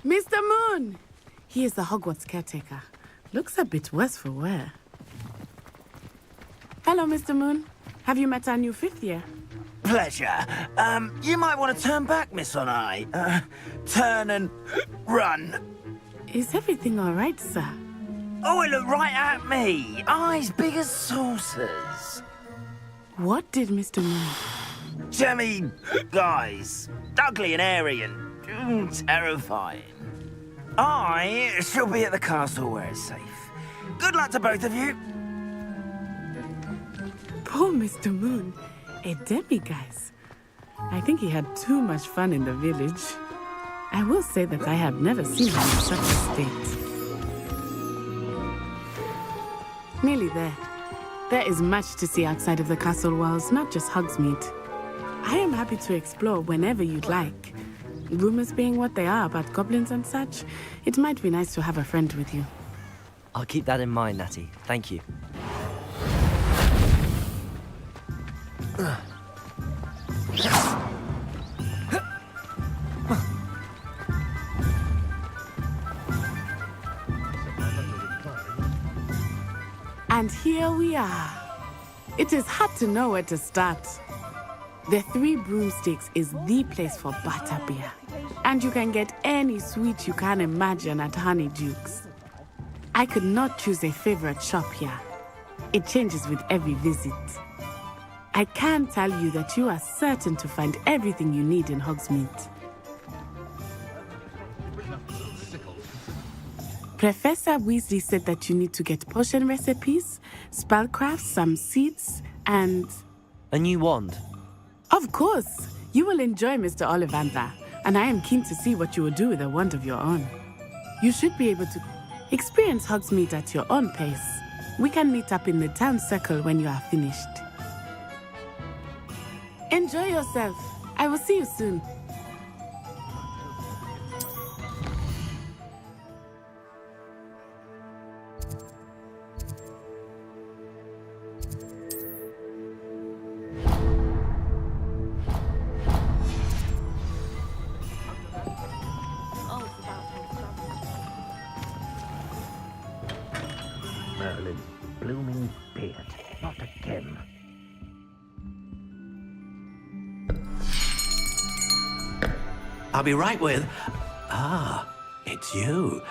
Mr. Moon! He is the Hogwarts caretaker. Looks a bit worse for wear. Hello, Mr. Moon. Have you met our new 5th year? Pleasure. You might want to turn back, Miss Onai. Turn and run. Is everything all right, sir? Oh, it looked right at me. Eyes big as saucers. What did Mr. Moon? Jemmy, guys. Ugly and airy and terrifying. I shall be at the castle where it's safe. Good luck to both of you. Poor Mr. Moon. A demi-guise. I think he had too much fun in the village. I will say that I have never seen him in such a state. Nearly there. There is much to see outside of the castle walls, not just Hogsmeade. I am happy to explore whenever you'd like. Rumors being what they are about goblins and such, it might be nice to have a friend with you. I'll keep that in mind, Natty. Thank you. And here we are. It is hard to know where to start. The Three Broomsticks is the place for butterbeer. And you can get any sweet you can imagine at Honeyduke's. I could not choose a favorite shop here. It changes with every visit. I can tell you that you are certain to find everything you need in Hogsmeade. Professor Weasley said that you need to get potion recipes, spellcrafts, some seeds, and... A new wand. Of course! You will enjoy Mr. Ollivander, and I am keen to see what you will do with a wand of your own. You should be able to experience Hogsmeade at your own pace. We can meet up in the town circle when you are finished. Enjoy yourself. I will see you soon. Merlin, blooming beard, not again. I'll be right with... Ah, it's you.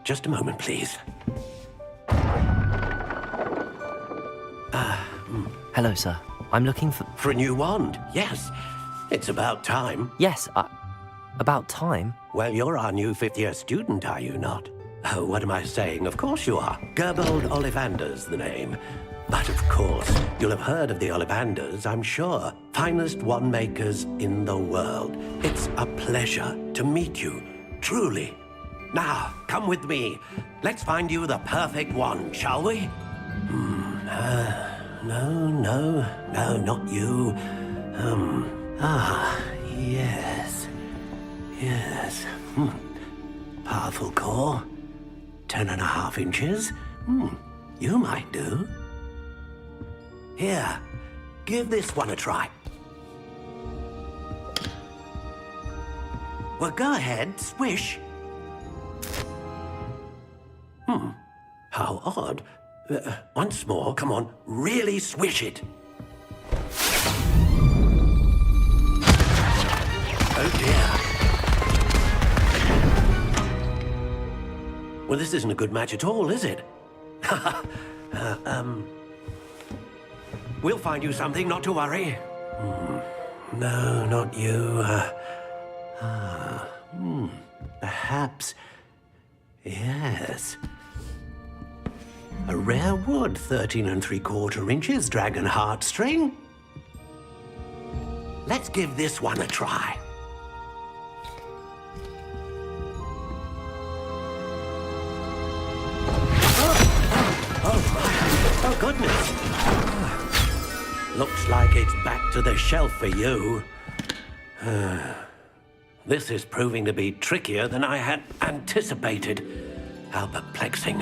Just a moment, please. Hello, sir. I'm looking for... For a new wand, yes. It's about time. Yes, about time. Well, you're our new 5th-year student, are you not? Oh, what am I saying? Of course you are. Gerbold Ollivander's the name. But of course, you'll have heard of the Ollivanders, I'm sure. Finest wand makers in the world. It's a pleasure to meet you, truly. Now, come with me. Let's find you the perfect wand, shall we? No, not you. Yes. Powerful core. 10.5 inches. You might do. Here, give this one a try. Well, go ahead, swish. How odd. Once more, come on, really swish it. Oh dear. Well, this isn't a good match at all, is it? We'll find you something, not to worry. No, not you. Perhaps... Yes. A rare wood, 13 3/4 inches, dragon heartstring. Let's give this one a try. Oh, goodness. Looks like it's back to the shelf for you. This is proving to be trickier than I had anticipated. How perplexing.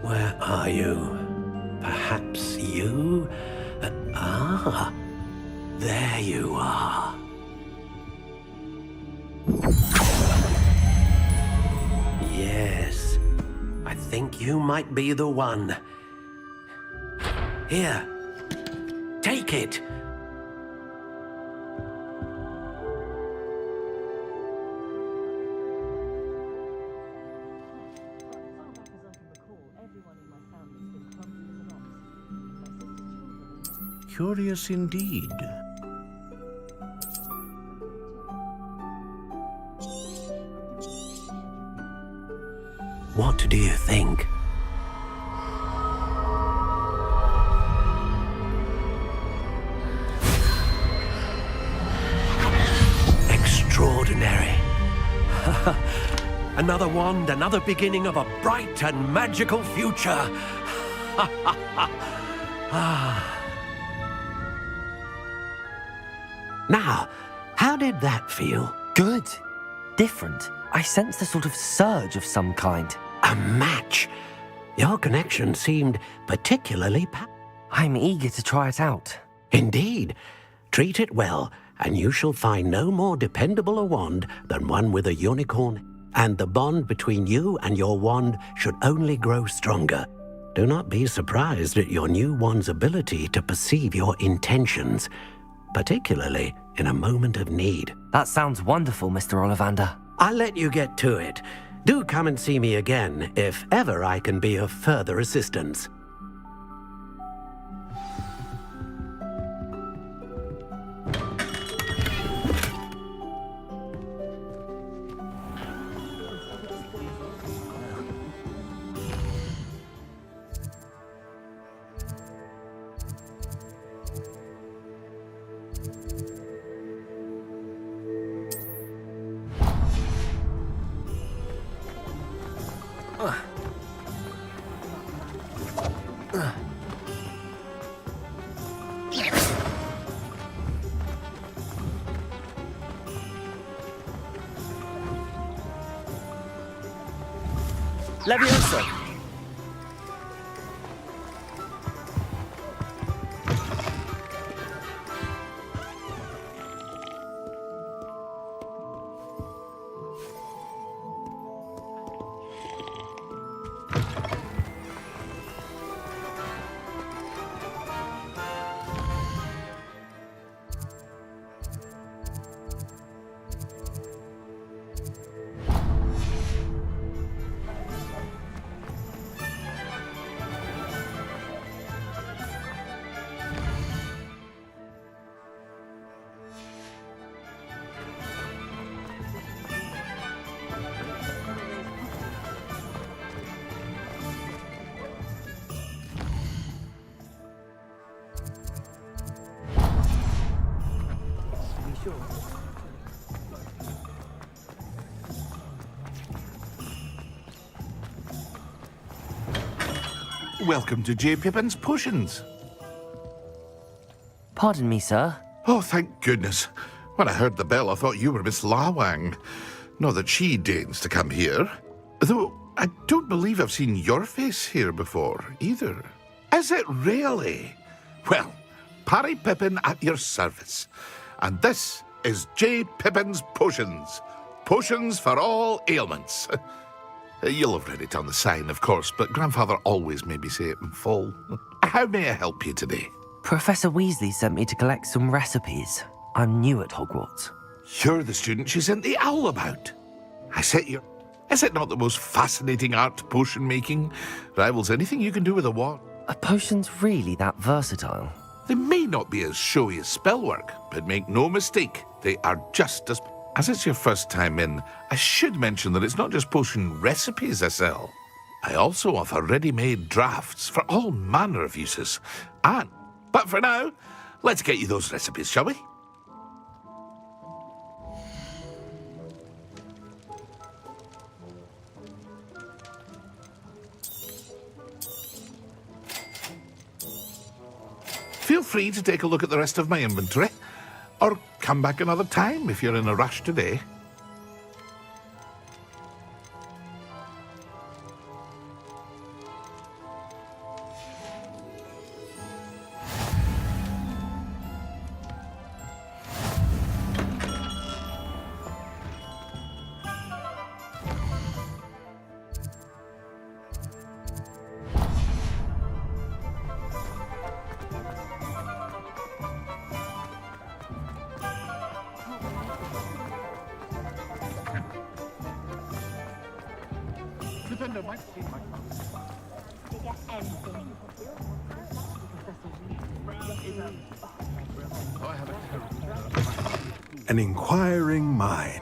Where are you? Perhaps you? There you are. Yes, I think you might be the one. Here, take it. Curious indeed. What do you think? Extraordinary. Another wand, another beginning of a bright and magical future. Now, how did that feel? Good. Different. I sensed a sort of surge of some kind. A match. Your connection seemed particularly I'm eager to try it out. Indeed. Treat it well, and you shall find no more dependable a wand than one with a unicorn, and the bond between you and your wand should only grow stronger. Do not be surprised at your new wand's ability to perceive your intentions, particularly in a moment of need. That sounds wonderful, Mr. Ollivander. I'll let you get to it. Do come and see me again if ever I can be of further assistance. Leviosa! Welcome to J. Pippin's Potions. Pardon me, sir. Oh, thank goodness. When I heard the bell, I thought you were Miss Lawang. Not that she deigns to come here. Though, I don't believe I've seen your face here before, either. Is it really? Well, Parry Pippin at your service. And this is J. Pippin's Potions. Potions for all ailments. You'll have read it on the sign, of course, but Grandfather always made me say it in full. How may I help you today? Professor Weasley sent me to collect some recipes. I'm new at Hogwarts. You're the student she sent the owl about. I set you... Is it not the most fascinating art potion making? Rivals anything you can do with a wand. Are potions really that versatile? They may not be as showy as spellwork, but make no mistake, they are just as... As it's your first time in, I should mention that it's not just potion recipes I sell. I also offer ready-made drafts for all manner of uses. But for now, let's get you those recipes, shall we? Feel free to take a look at the rest of my inventory, or come back another time if you're in a rush today. An inquiring mind.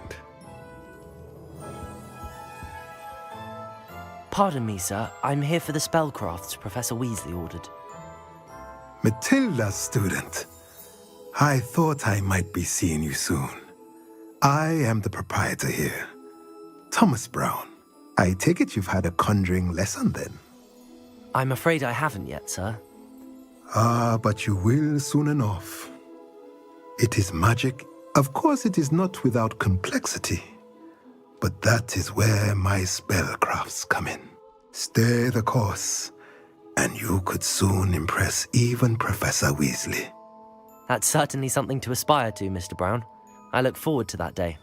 Pardon me, sir. I'm here for the spellcrafts Professor Weasley ordered. Matilda's student. I thought I might be seeing you soon. I am the proprietor here, Thomas Brown. I take it you've had a conjuring lesson then? I'm afraid I haven't yet, sir. Ah, but you will soon enough. It is magic. Of course, it is not without complexity. But that is where my spellcrafts come in. Stay the course, and you could soon impress even Professor Weasley. That's certainly something to aspire to, Mr. Brown. I look forward to that day.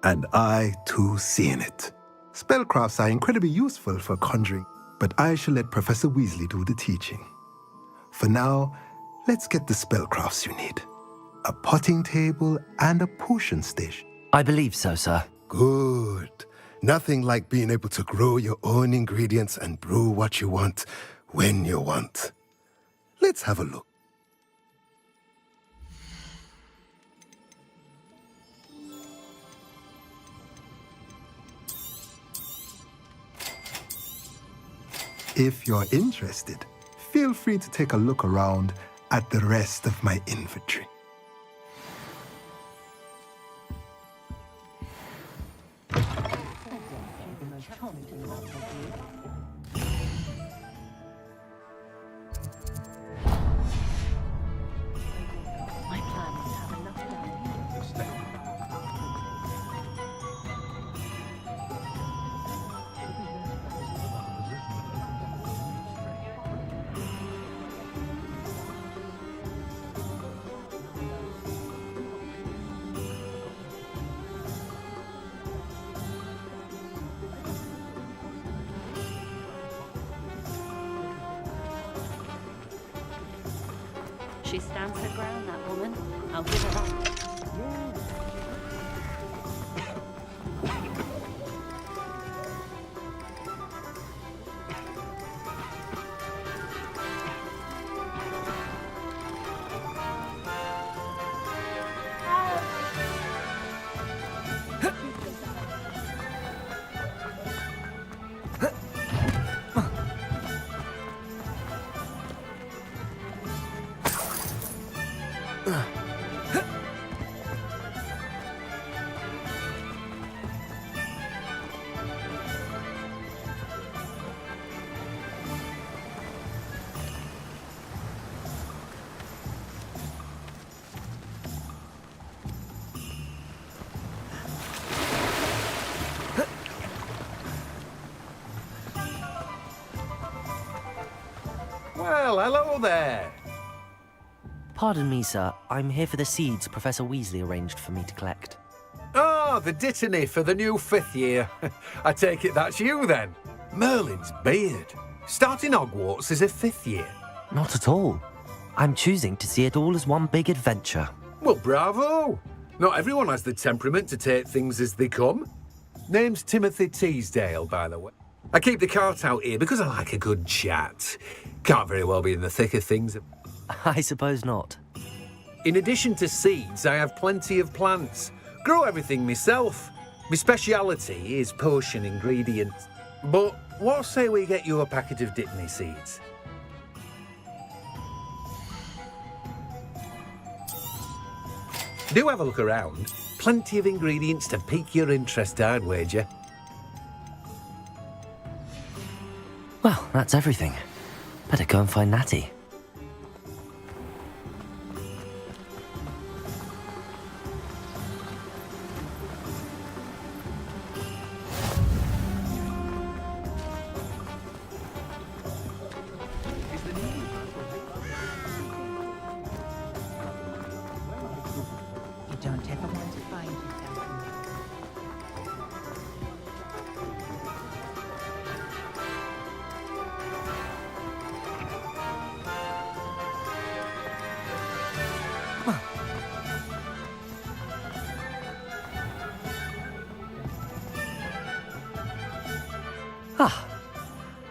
And I, too, seeing it. Spellcrafts are incredibly useful for conjuring, but I shall let Professor Weasley do the teaching. For now, let's get the spellcrafts you need. A potting table and a potion station. I believe so, sir. Good. Nothing like being able to grow your own ingredients and brew what you want when you want. Let's have a look. If you're interested, feel free to take a look around at the rest of my inventory. She stands her ground, that woman. I'll give her that. Well, hello there. Pardon me, sir. I'm here for the seeds Professor Weasley arranged for me to collect. Oh, the dittany for the new 5th year. I take it that's you, then. Merlin's beard. Starting Hogwarts as a 5th year. Not at all. I'm choosing to see it all as one big adventure. Well, bravo. Not everyone has the temperament to take things as they come. Name's Timothy Teasdale, by the way. I keep the cart out here because I like a good chat. Can't very well be in the thick of things. I suppose not. In addition to seeds, I have plenty of plants. Grow everything myself. My speciality is potion ingredients. But what say we get you a packet of Dittany seeds? Do have a look around. Plenty of ingredients to pique your interest, I'd wager. Well, that's everything. Better go and find Natty. You don't ever want to find yourself.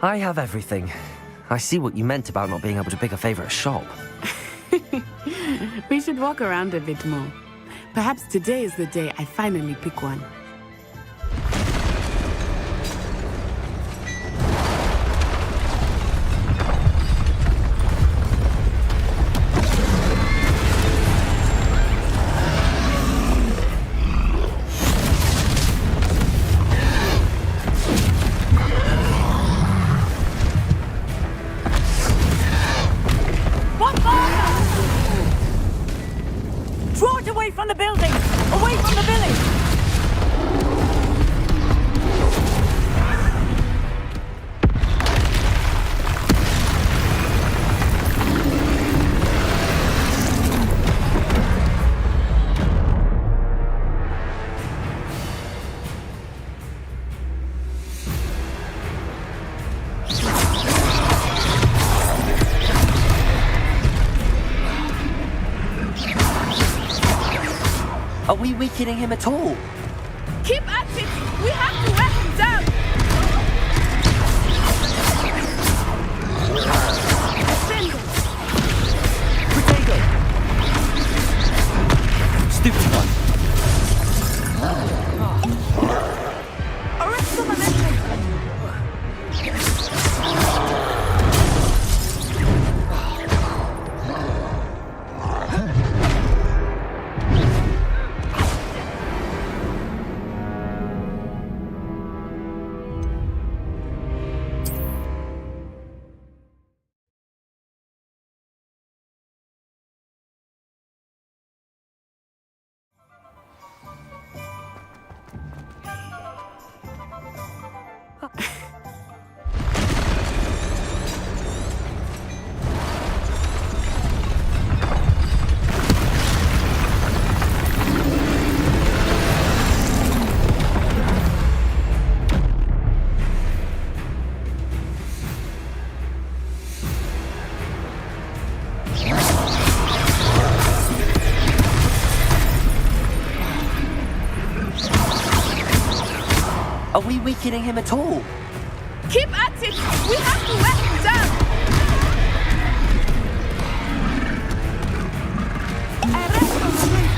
I have everything. I see what you meant about not being able to pick a favorite shop. We should walk around a bit more. Perhaps today is the day I finally pick one. Draw it away from the building! Away from the village! Are we weakening him at all? Keep at it! We have to wear him down! Defender! Potato! Stupid one. Arrest the momentum! Are we weakening him at all? Keep at it! We have to wear him down! Arrest the momentum!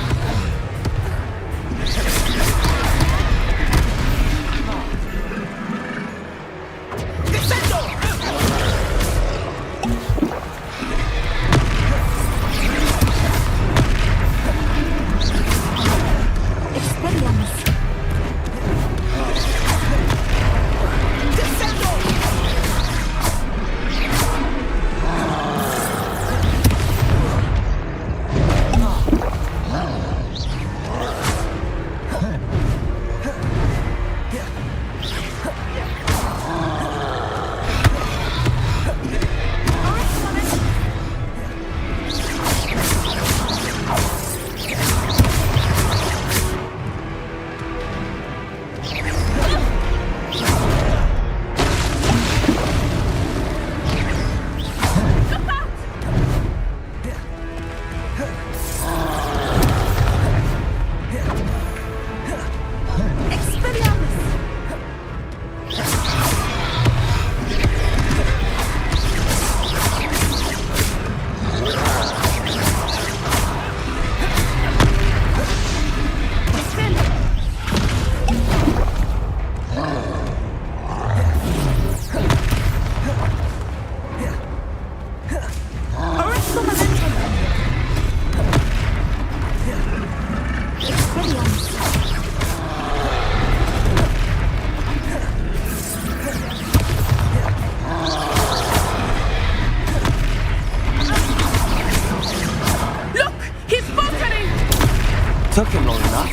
Took him long enough.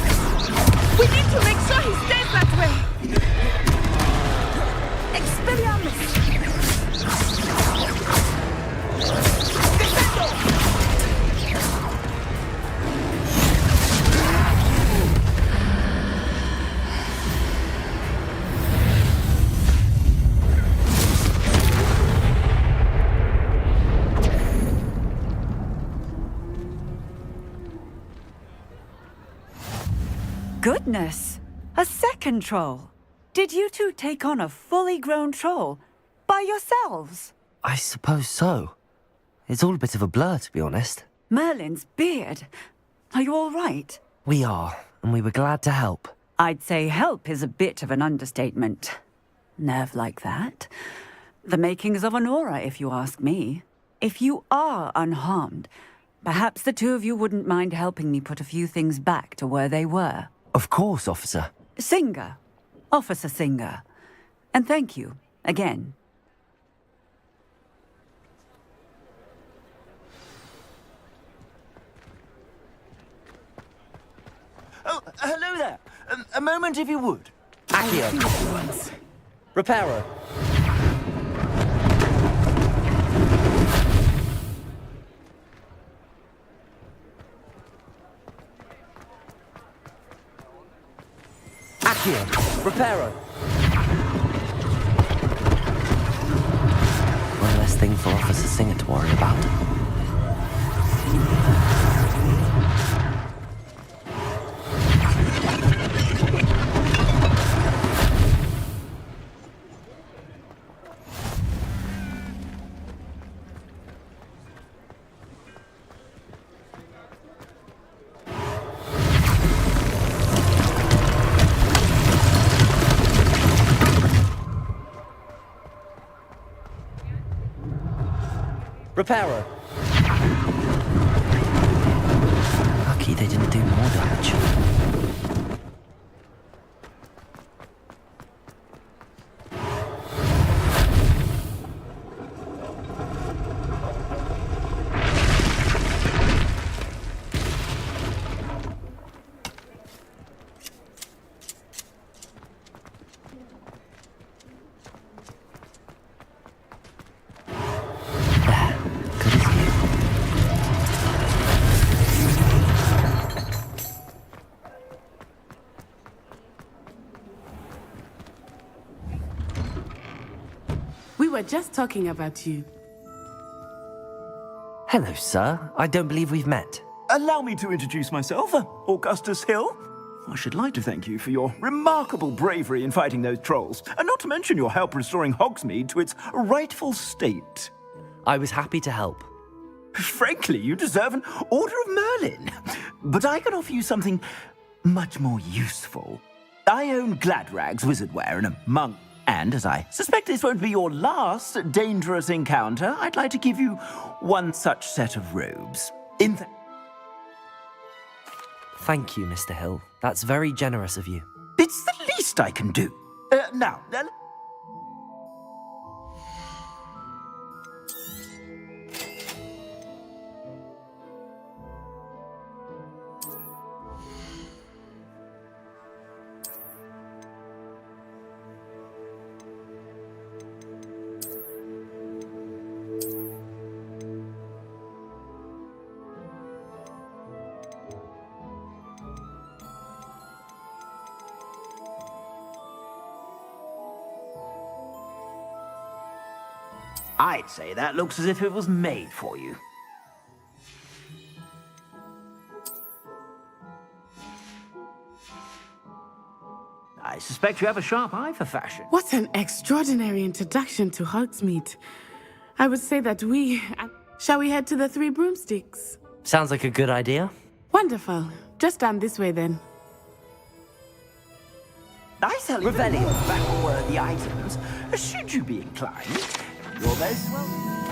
We need to make sure he stays that way. Expelliarmus! Goodness! A second troll! Did you two take on a fully grown troll? By yourselves? I suppose so. It's all a bit of a blur, to be honest. Merlin's beard. Are you all right? We are, and we were glad to help. I'd say help is a bit of an understatement. Nerve like that. The makings of an aura, if you ask me. If you are unharmed, perhaps the two of you wouldn't mind helping me put a few things back to where they were. Of course, officer. Singer. Officer Singer. And thank you, again. Oh, hello there. A moment, if you would. Accio. Reparo. Accio. Reparo. One less thing for Officer Singer to worry about. Reparo. Lucky they didn't do more damage. We were just talking about you. Hello, sir. I don't believe we've met. Allow me to introduce myself, Augustus Hill. I should like to thank you for your remarkable bravery in fighting those trolls, and not to mention your help restoring Hogsmeade to its rightful state. I was happy to help. Frankly, you deserve an Order of Merlin. But I can offer you something much more useful. I own Gladrag's wizardwear and a monk. And as I suspect this won't be your last dangerous encounter, I'd like to give you one such set of robes. Thank you, Mr. Hill. That's very generous of you. It's the least I can do. Now, I'd say that looks as if it was made for you. I suspect you have a sharp eye for fashion. What an extraordinary introduction to Hogsmeade. I would say that we... Shall we head to the Three Broomsticks? Sounds like a good idea. Wonderful. Just down this way, then. I sell you battle-worthy items, should you be inclined. You're most welcome.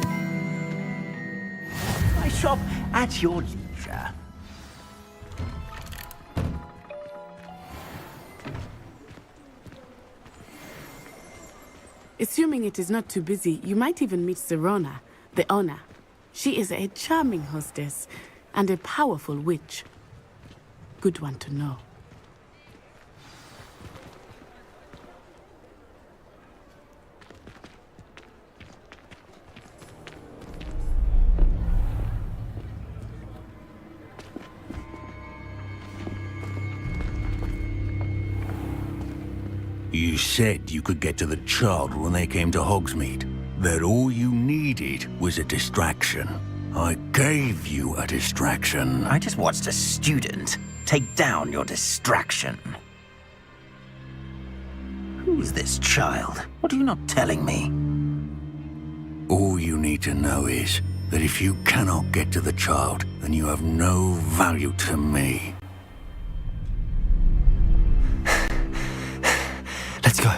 I shop at your leisure. Assuming it is not too busy, you might even meet Serona, the owner. She is a charming hostess and a powerful witch. Good one to know. You said you could get to the child when they came to Hogsmeade. That all you needed was a distraction. I gave you a distraction. I just watched a student take down your distraction. Who is this child? What are you not telling me? need to know is that if you cannot get to the child, then you have no value to me. Let's go.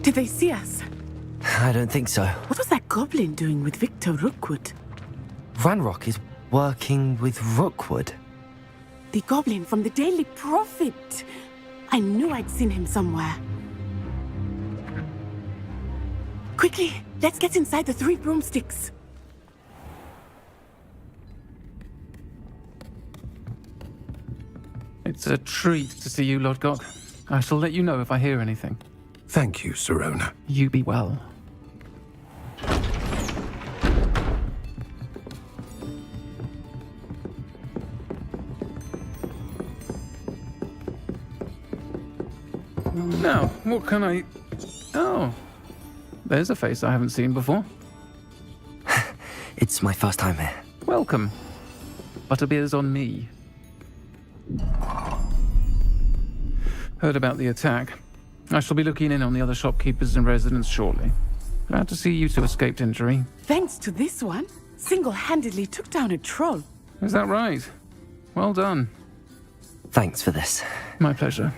Did they see us? I don't think so. What was that goblin doing with Victor Rookwood? Ranrock is working with Rookwood. The goblin from the Daily Prophet. I knew I'd seen him somewhere. Quickly, let's get inside the 3 broomsticks. It's a treat to see you, Lodgok. I shall let you know if I hear anything. Thank you, Sirona. You be well. Now, what can I... Oh, there's a face I haven't seen before. It's my first time here. Welcome. Butterbeer's on me. Heard about the attack. I shall be looking in on the other shopkeepers and residents shortly. Glad to see you two escaped injury. Thanks to this one, single-handedly took down a troll. Is that right? Well done. Thanks for this. My pleasure.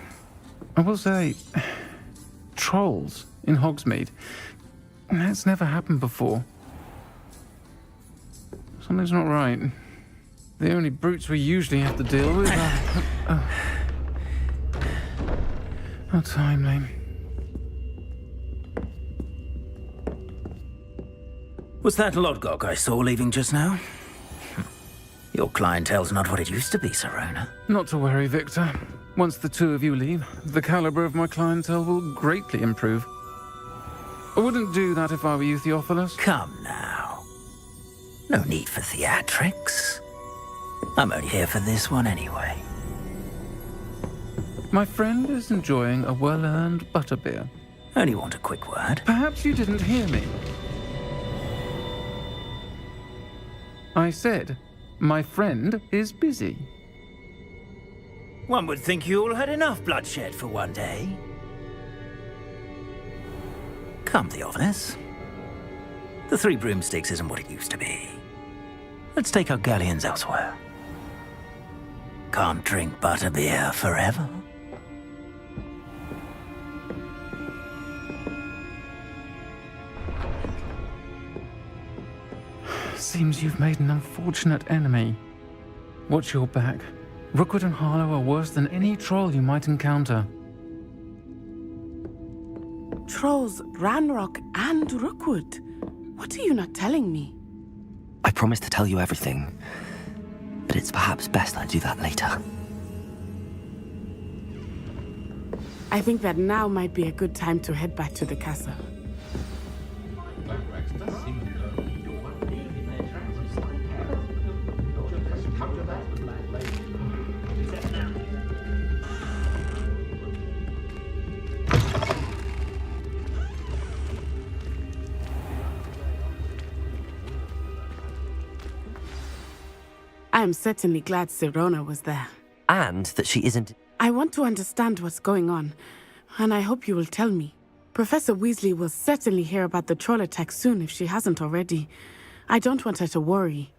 I will say, trolls in Hogsmeade. That's never happened before. Something's not right. The only brutes we usually have to deal with are... How timely. Was that Lodgok I saw leaving just now? Your clientele's not what it used to be, Sirona. Not to worry, Victor. Once the 2 of you leave, the caliber of my clientele will greatly improve. I wouldn't do that if I were you, Theophilus. Come now. No need for theatrics. I'm only here for this one anyway. My friend is enjoying a well-earned butterbeer. Only want a quick word. Perhaps you didn't hear me. I said, my friend is busy. One would think you all had enough bloodshed for one day. Come, Theophilus. The 3 broomsticks isn't what it used to be. Let's take our galleons elsewhere. Can't drink butterbeer forever. Seems you've made an unfortunate enemy. Watch your back. Rookwood and Harlow are worse than any troll you might encounter. Trolls, Ranrock, and Rookwood. What are you not telling me? I promised to tell you everything, but it's perhaps best I do that later. I think that now might be a good time to head back to the castle. I am certainly glad Sirona was there. And that she isn't... I want to understand what's going on, and I hope you will tell me. Professor Weasley will certainly hear about the troll attack soon if she hasn't already. I don't want her to worry.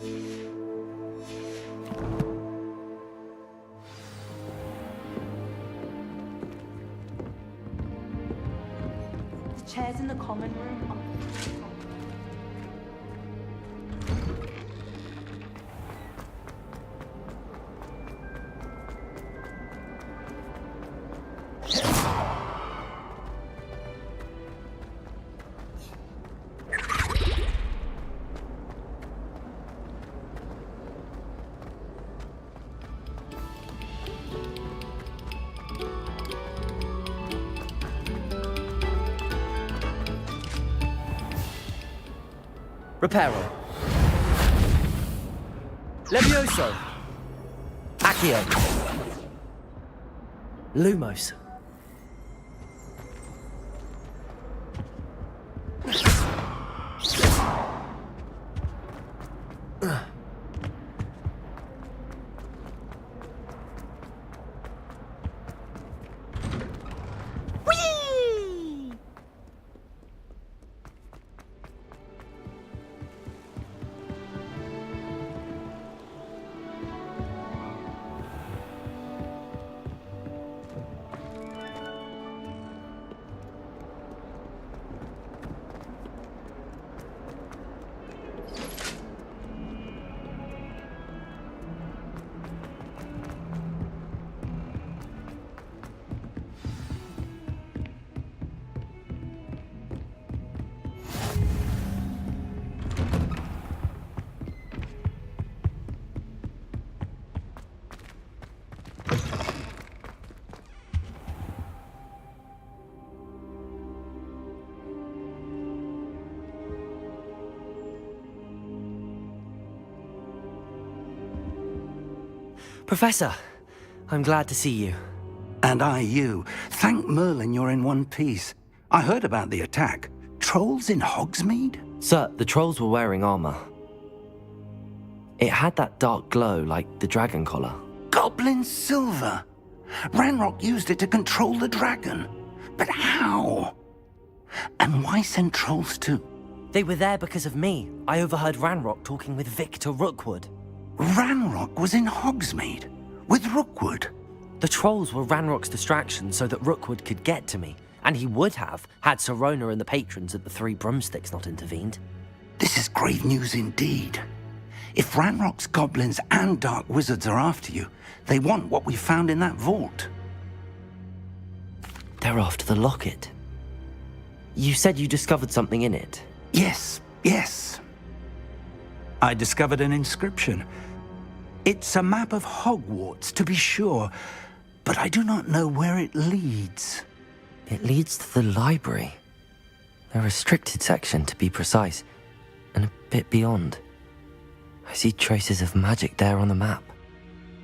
The chairs in the common room are... Reparo. Levioso. Accio. Lumos. Professor, I'm glad to see you. And I you. Thank Merlin you're in one piece. I heard about the attack. Trolls in Hogsmeade? Sir, the trolls were wearing armor. It had that dark glow like the dragon collar. Goblin silver. Ranrock used it to control the dragon. But how? And why send trolls too? They were there because of me. I overheard Ranrock talking with Victor Rookwood. Ranrock was in Hogsmeade? With Rookwood? The trolls were Ranrock's distraction so that Rookwood could get to me. And he would have, had Sirona and the patrons at the Three Broomsticks not intervened. This is grave news indeed. If Ranrock's goblins and dark wizards are after you, they want what we found in that vault. They're after the locket. You said you discovered something in it. Yes. I discovered an inscription. It's a map of Hogwarts, to be sure, but I do not know where it leads. It leads to the library. A restricted section, to be precise, and a bit beyond. I see traces of magic there on the map.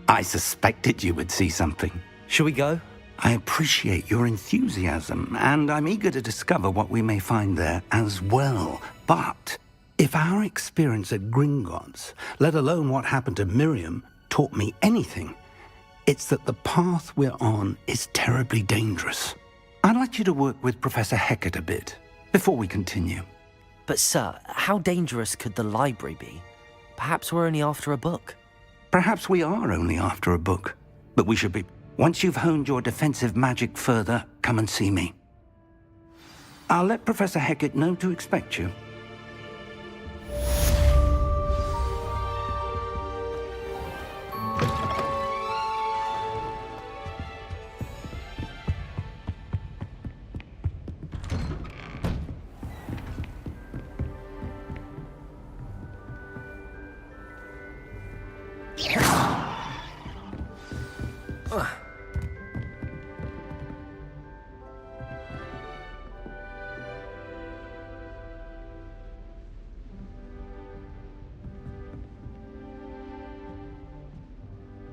I suspected you would see something. Shall we go? I appreciate your enthusiasm, and I'm eager to discover what we may find there as well. But if our experience at Gringotts, let alone what happened to Miriam, taught me anything, it's that the path we're on is terribly dangerous. I'd like you to work with Professor Hecat a bit before we continue. But sir, how dangerous could the library be? Perhaps we're only after a book. Perhaps we are only after a book, but we should be. Once you've honed your defensive magic further, come and see me. I'll let Professor Hecat know to expect you.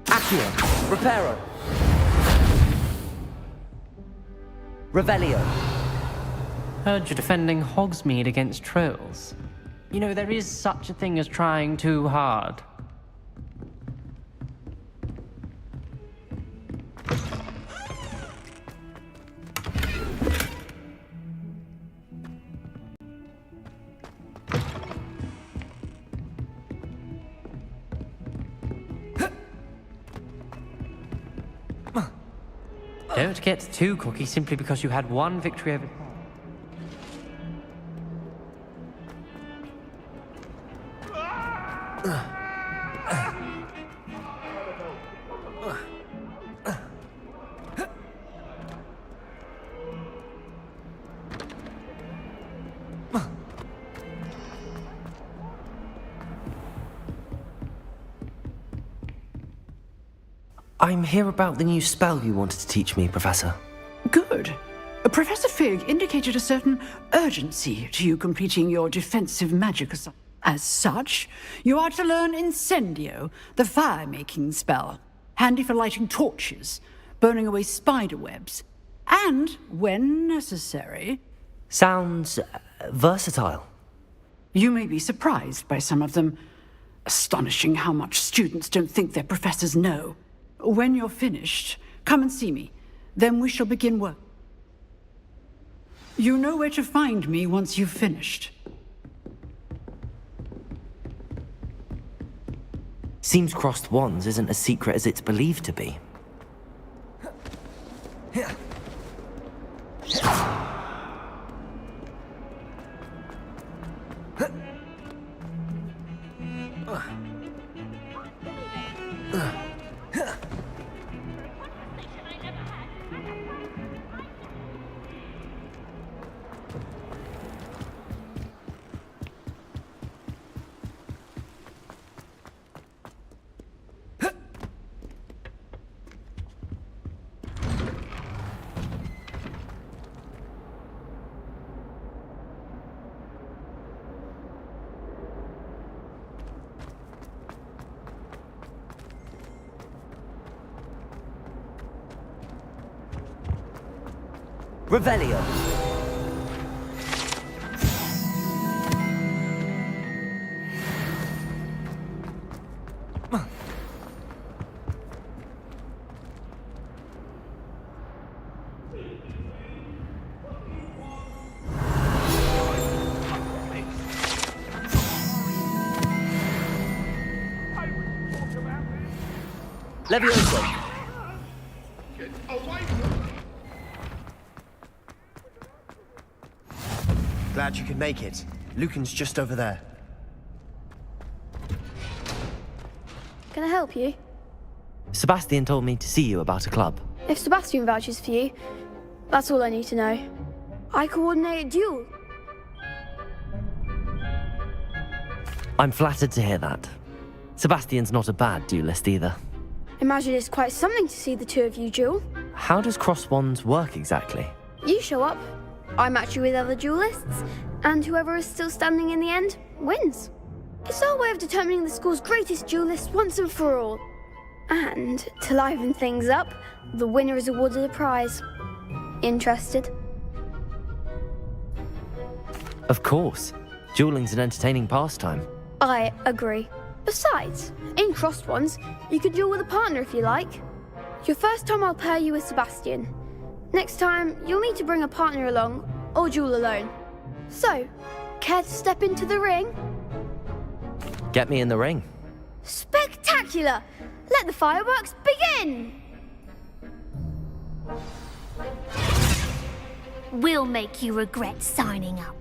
Accio, Reparo, Revelio. Heard you're defending Hogsmeade against trolls. You know, there is such a thing as trying too hard. Don't get too cocky simply because you had one victory over... I'm here about the new spell you wanted to teach me, Professor. Good. Professor Fig indicated a certain urgency to you completing your defensive magic assignment. As such, you are to learn Incendio, the fire-making spell, handy for lighting torches, burning away spider webs, and, when necessary... Sounds versatile. You may be surprised by some of them. Astonishing how much students don't think their professors know. When you're finished, come and see me. Then we shall begin work. You know where to find me once you've finished. Seems crossed wands isn't as secret as it's believed to be. Revelio. Levioso. Glad you could make it. Lucan's just over there. Can I help you? Sebastian told me to see you about a club. If Sebastian vouches for you, that's all I need to know. I coordinate a duel. I'm flattered to hear that. Sebastian's not a bad duelist either. Imagine it's quite something to see the two of you duel. How does cross wands work exactly? You show up, I match you with other duelists, and whoever is still standing in the end wins. It's our way of determining the school's greatest duelist once and for all. And to liven things up, the winner is awarded a prize. Interested? Of course. Dueling's an entertaining pastime. I agree. Besides, in crossed ones, you could duel with a partner if you like. Your first time I'll pair you with Sebastian. Next time, you'll need to bring a partner along, or duel alone. So, care to step into the ring? Get me in the ring. Spectacular! Let the fireworks begin! We'll make you regret signing up.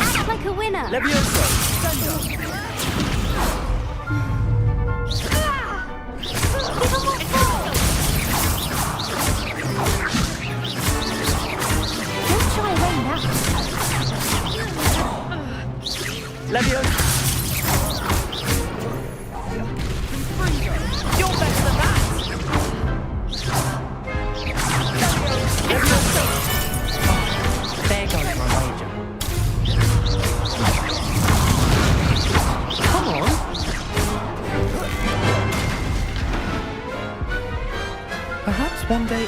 Act like a winner. Levioso. Don't shy away now. Levioso. You're better than that! There goes my wager.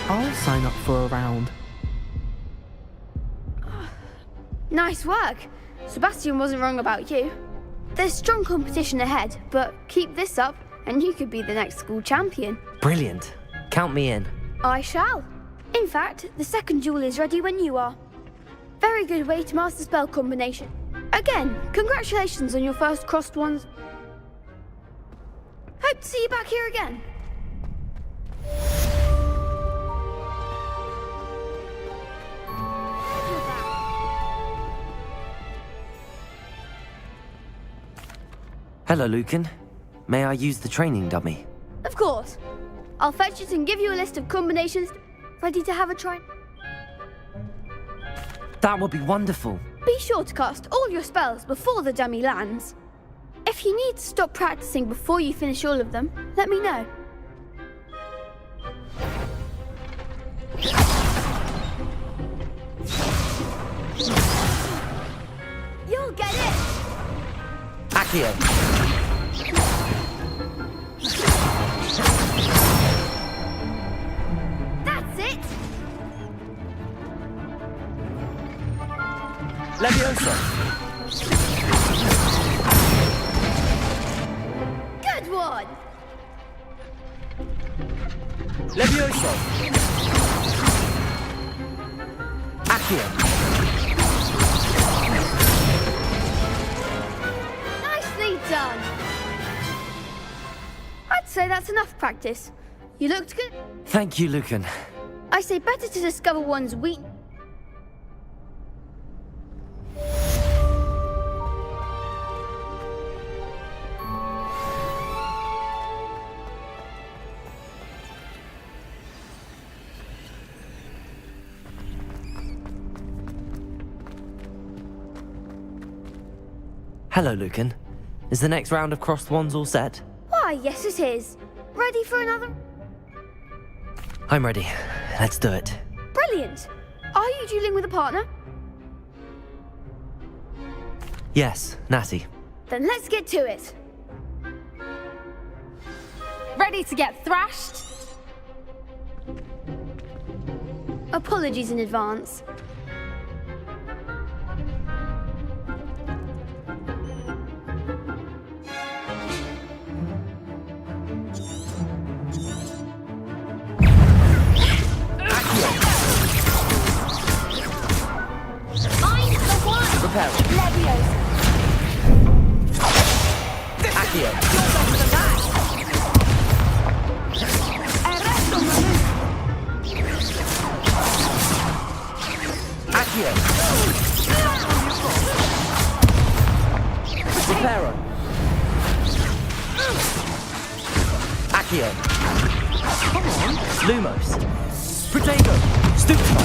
I'll sign up for a round. Nice work. Sebastian wasn't wrong about you. There's strong competition ahead, but keep this up and you could be the next school champion. Brilliant. Count me in. I shall. In fact, the second duel is ready when you are. Very good way to master spell combination. Again, congratulations on your first crossed ones. Hope to see you back here again. Hello, Lucan. May I use the training dummy? Of course. I'll fetch it and give you a list of combinations ready to have a try. That would be wonderful. Be sure to cast all your spells before the dummy lands. If you need to stop practicing before you finish all of them, let me know. You'll get it! Accio. That's it! Leviosa. Good one! Leviosa. Accio. Nicely done! I'd say that's enough practice. You looked good. Thank you, Lucan. I say better to discover one's weakness. Hello, Lucan. Is the next round of crossed wands all set? Why, yes it is. Ready for another? I'm ready. Let's do it. Brilliant! Are you dueling with a partner? Yes, Natty. Then let's get to it. Ready to get thrashed? Apologies in advance. Leviosa. Accio. Accio. Reparo. Accio. Come on. Lumos. Protego. Stupefy.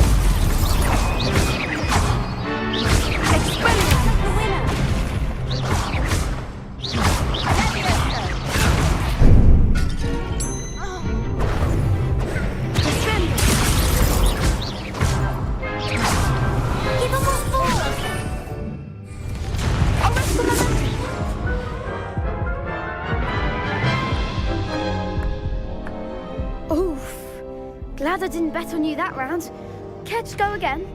Oof. Glad I didn't bet on you that round. Care to go again?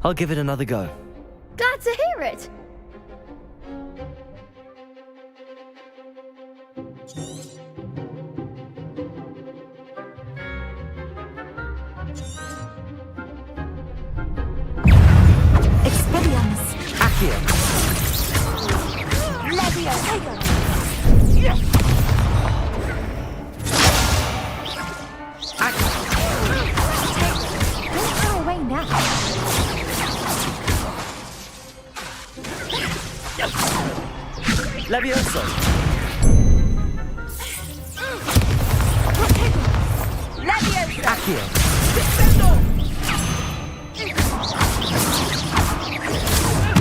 I'll give it another go. Glad to hear it. Expelliarmus. Accio. Leviosa. Don't throw away now. Leviosa. Leviosa. Accio.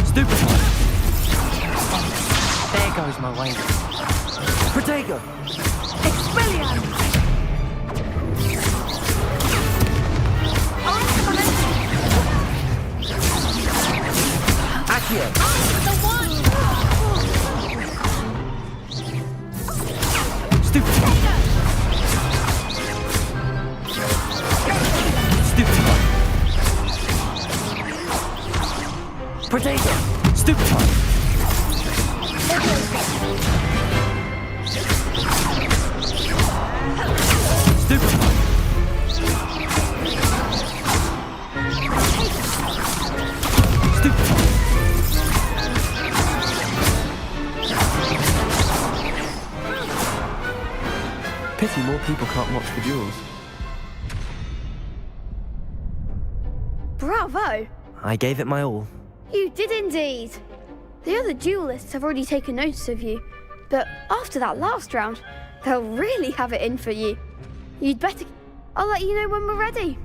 Stupefy. There goes my way. Protego. Expelliarmus. Accio. The one. Stupefy. Potato! Stupefy! Stupefy! Pity more people can't watch the duels. Bravo! I gave it my all. You did indeed. The other duelists have already taken notice of you, but after that last round, they'll really have it in for you. You'd better... I'll let you know when we're ready.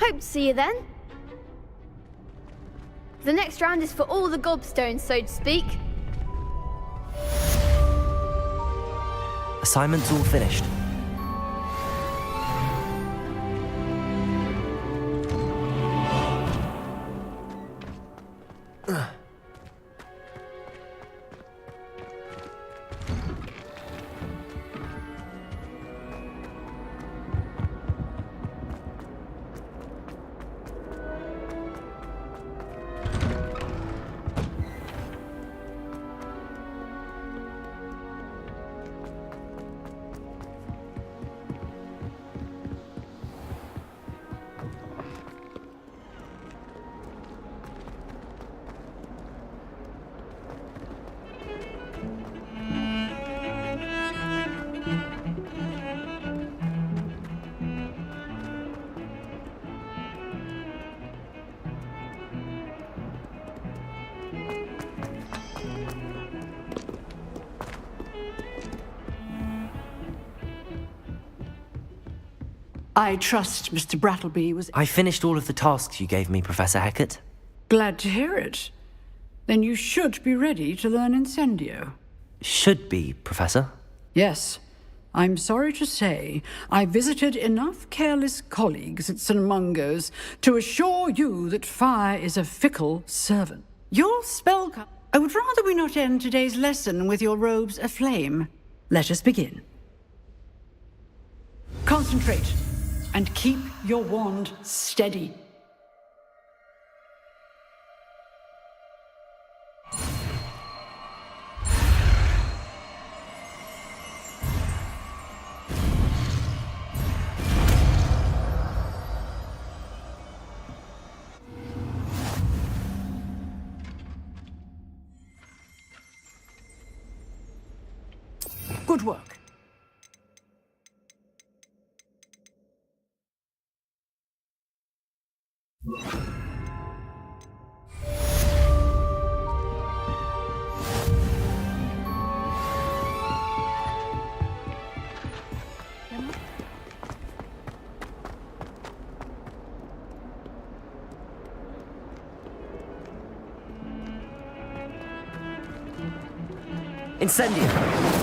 Hope to see you then. The next round is for all the gobstones, so to speak. Assignment's all finished. I trust Mr. Brattleby was... I finished all of the tasks you gave me, Professor Hecat. Glad to hear it. Then you should be ready to learn Incendio. Should be, Professor. Yes. I'm sorry to say, I visited enough careless colleagues at St. Mungo's to assure you that fire is a fickle servant. Your spell... I would rather we not end today's lesson with your robes aflame. Let us begin. Concentrate, and keep your wand steady. Good work. Incendio!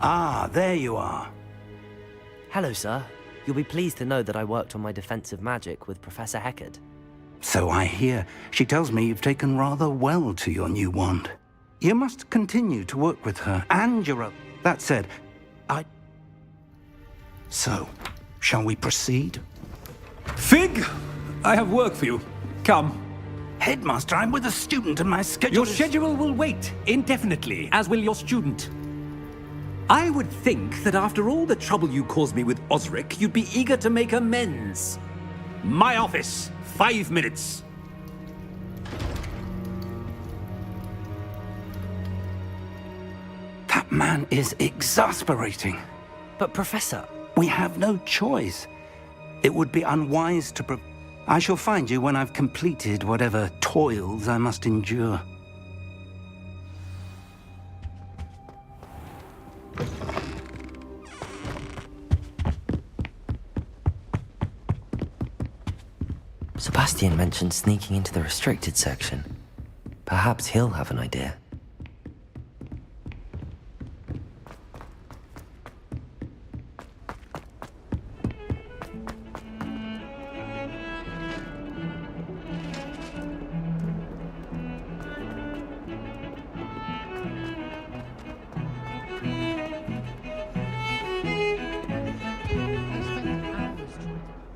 Ah, there you are. Hello, sir. You'll be pleased to know that I worked on my defensive magic with Professor Hecat. So I hear. She tells me you've taken rather well to your new wand. You must continue to work with her and your... That said, So, shall we proceed? Fig! I have work for you. Come. Headmaster, I'm with a student and my schedule Your schedule will wait indefinitely, as will your student. I would think that after all the trouble you caused me with Osric, you'd be eager to make amends. My office, 5 minutes. That man is exasperating. But, Professor... We have no choice. It would be unwise to... I shall find you when I've completed whatever toils I must endure. Sebastian mentioned sneaking into the restricted section. Perhaps he'll have an idea.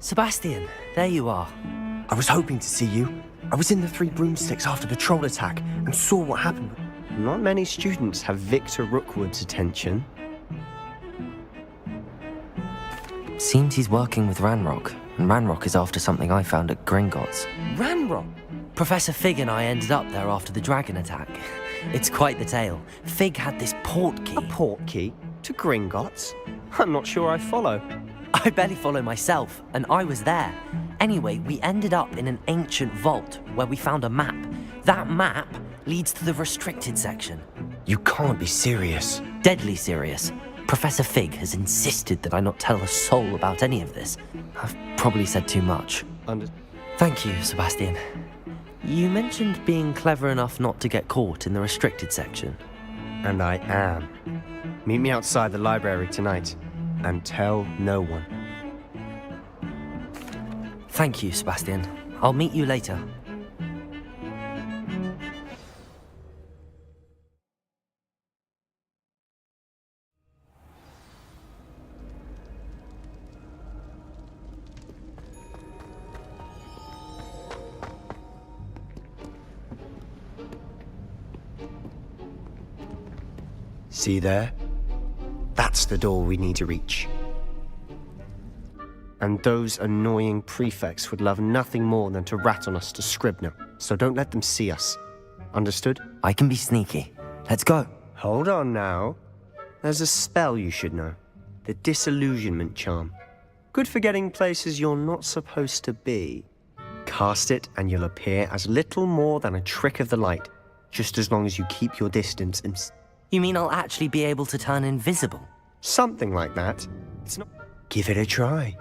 Sebastian, there you are. I was hoping to see you. I was in the Three Broomsticks after the troll attack and saw what happened. Not many students have Victor Rookwood's attention. Seems he's working with Ranrock, and Ranrock is after something I found at Gringotts. Ranrock? Professor Fig and I ended up there after the dragon attack. It's quite the tale. Fig had this port key. A port key? To Gringotts? I'm not sure I follow. I barely follow myself, and I was there. Anyway, we ended up in an ancient vault where we found a map. That map leads to the restricted section. You can't be serious. Deadly serious. Professor Fig has insisted that I not tell a soul about any of this. I've probably said too much. Thank you, Sebastian. You mentioned being clever enough not to get caught in the restricted section. And I am. Meet me outside the library tonight. And tell no one. Thank you, Sebastian. I'll meet you later. See there? That's the door we need to reach. And those annoying prefects would love nothing more than to rat on us to Scribner, so don't let them see us. Understood? I can be sneaky. Let's go. Hold on now. There's a spell you should know. The Disillusionment Charm. Good for getting places you're not supposed to be. Cast it and you'll appear as little more than a trick of the light, just as long as you keep your distance and... You mean I'll actually be able to turn invisible? Something like that. It's not... Give it a try.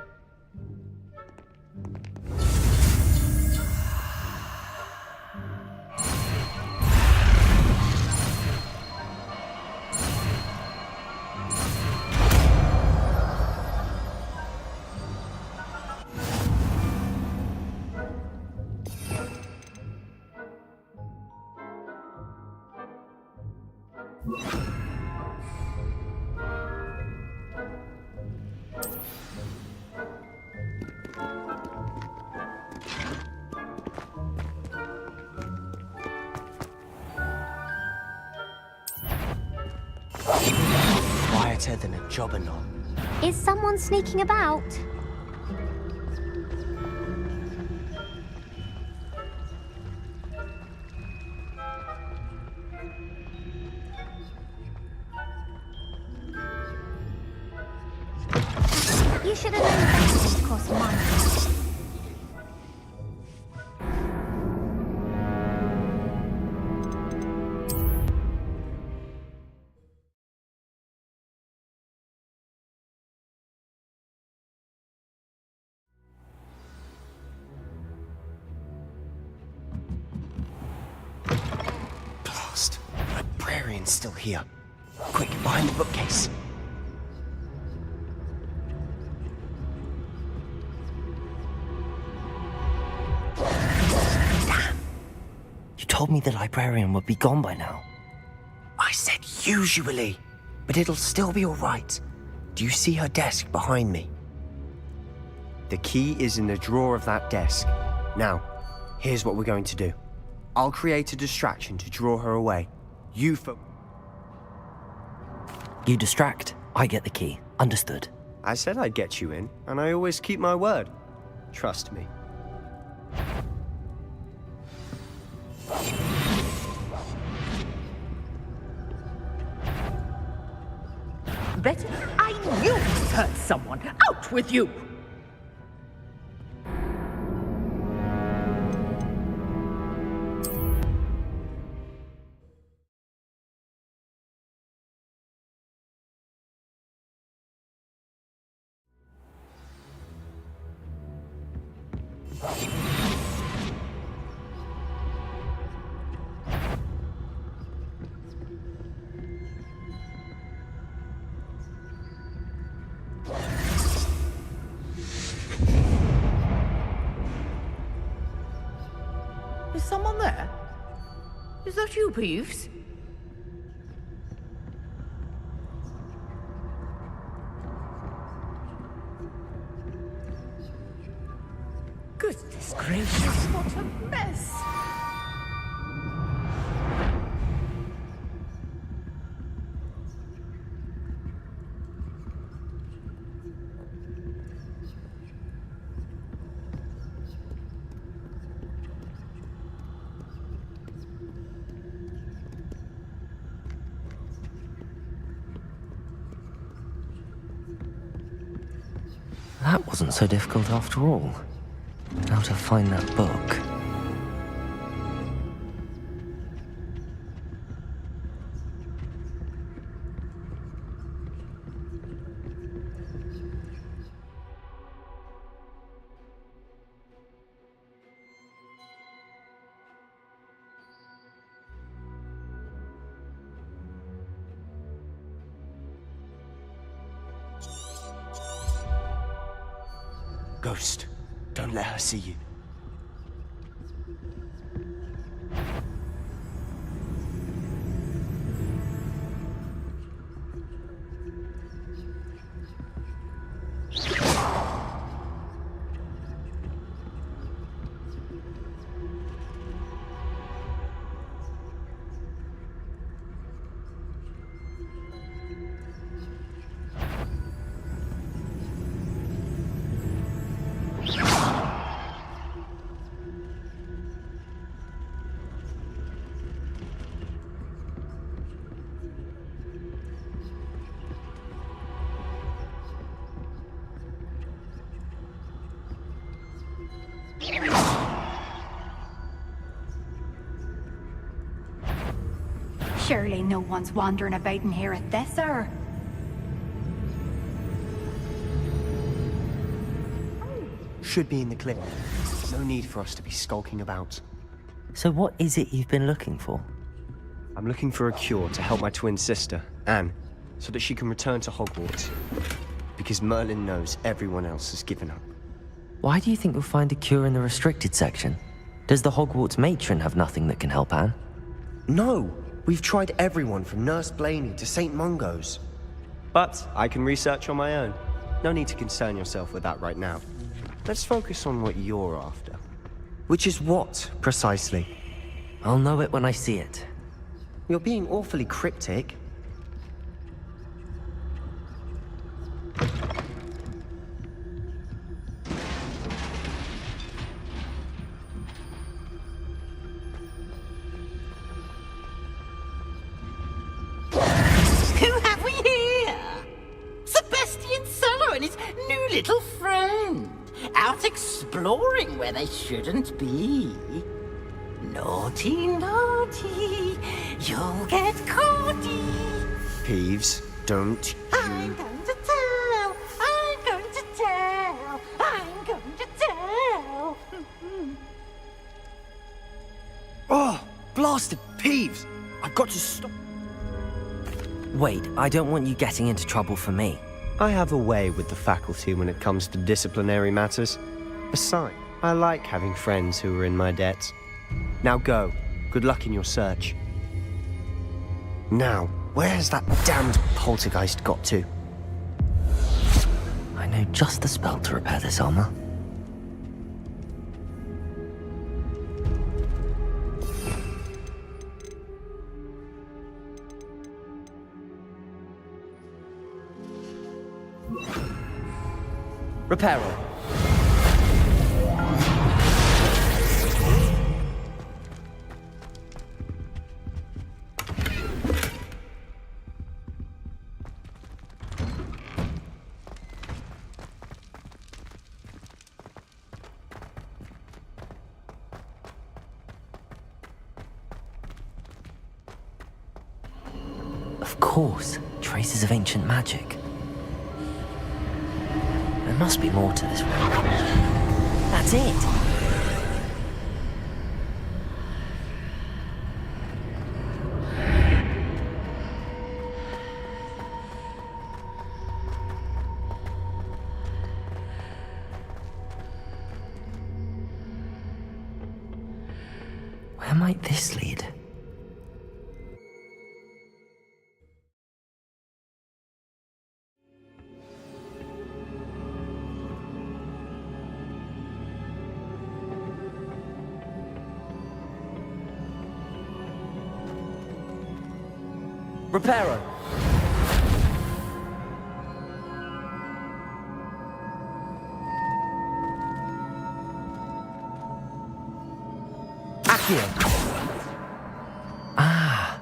Quieter than a jobberknoll. Is someone sneaking about? You should have known that would cost money. Blast. Librarian's still here. Quick, behind the bookcase. You told me the librarian would be gone by now. I said usually, but it'll still be all right. Do you see her desk behind me? The key is in the drawer of that desk. Now, here's what we're going to do. I'll create a distraction to draw her away. You distract, I get the key. Understood. I said I'd get you in, and I always keep my word. Trust me. Betty, I knew it hurt someone. Out with you! Is someone there? Is that you, Peeves? Goodness gracious, what a mess! That wasn't so difficult after all. How to find that book. Ghost, don't let her see you. Surely no one's wandering about in here at this hour. Should be in the clip. No need for us to be skulking about. So what is it you've been looking for? I'm looking for a cure to help my twin sister, Anne, so that she can return to Hogwarts. Because Merlin knows everyone else has given up. Why do you think you'll find a cure in the restricted section? Does the Hogwarts matron have nothing that can help Anne? No! We've tried everyone from Nurse Blaney to St. Mungo's. But I can research on my own. No need to concern yourself with that right now. Let's focus on what you're after. Which is what, precisely? I'll know it when I see it. You're being awfully cryptic. Who have we here? Sebastian Cellar and his new little friend. Out exploring where they shouldn't be. Naughty, naughty, you'll get caughty. Peeves, don't I'm going to tell, I'm going to tell, I'm going to tell. Oh, blasted Peeves! I've got to stop. Wait, I don't want you getting into trouble for me. I have a way with the faculty when it comes to disciplinary matters. Besides, I like having friends who are in my debt. Now go. Good luck in your search. Now, where has that damned poltergeist got to? I know just the spell to repair this armor. Reparo. Of course, traces of ancient magic. There must be more to this room. That's it! Where might this lead? Reparo! Ah,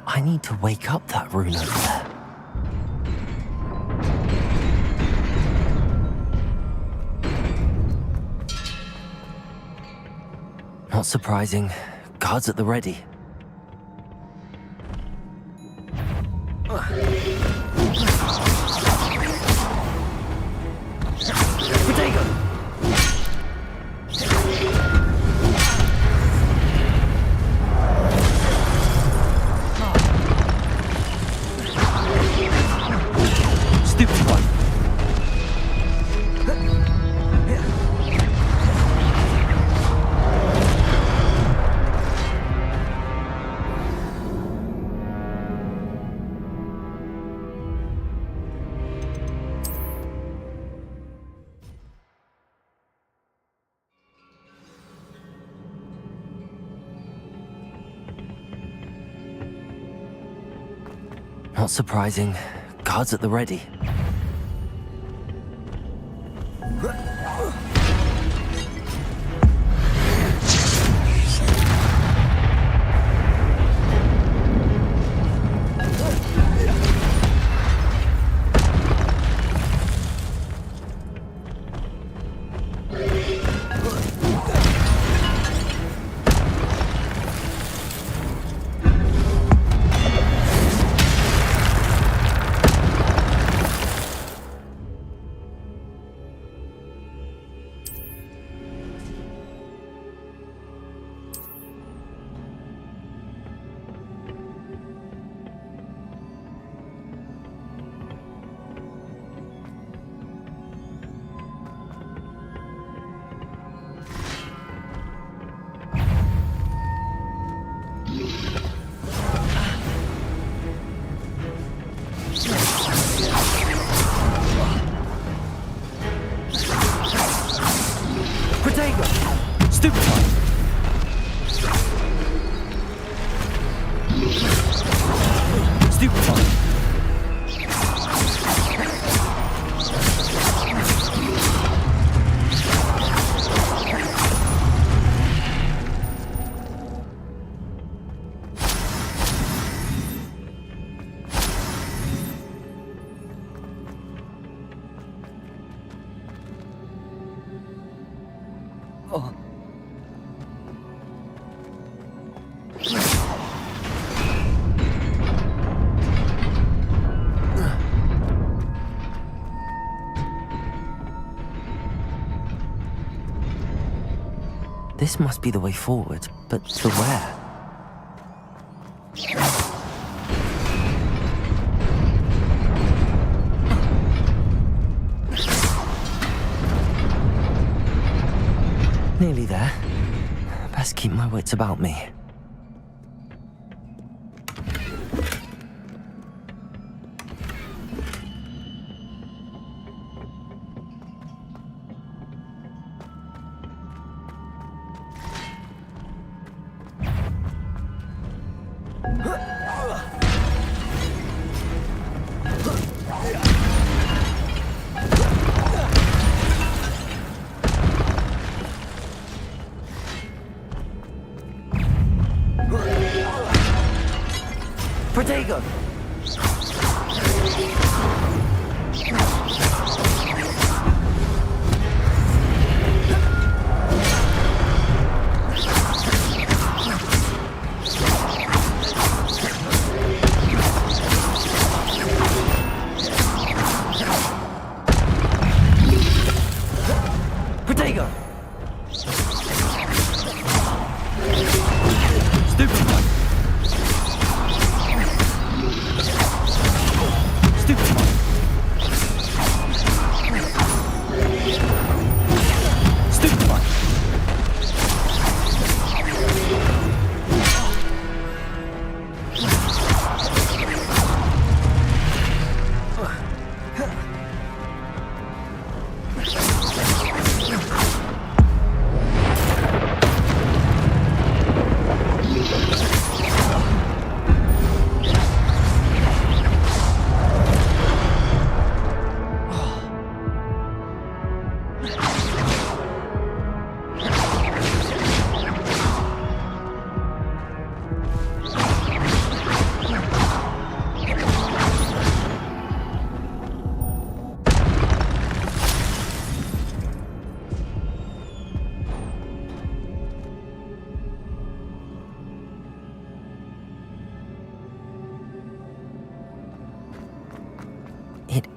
I need to wake up that rune over there. Not surprising. Guards at the ready. Not surprising. Guards at the ready. This must be the way forward, but to where? Nearly there. Best keep my wits about me. Protego! Protego! Stupid!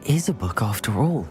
is a book after all.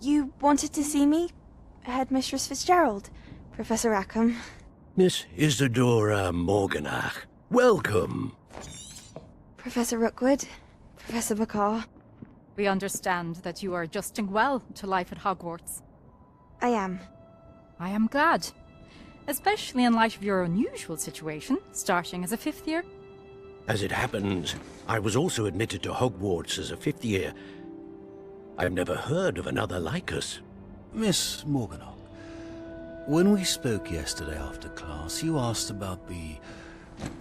You wanted to see me? Headmistress Fitzgerald, Professor Rackham. Miss Isadora Morganach, welcome. Professor Rookwood, Professor Bakar. We understand that you are adjusting well to life at Hogwarts. I am. I am glad. Especially in light of your unusual situation, starting as a 5th year. As it happens, I was also admitted to Hogwarts as a 5th year. I've never heard of another like us. Miss Morganach, when we spoke yesterday after class, you asked about the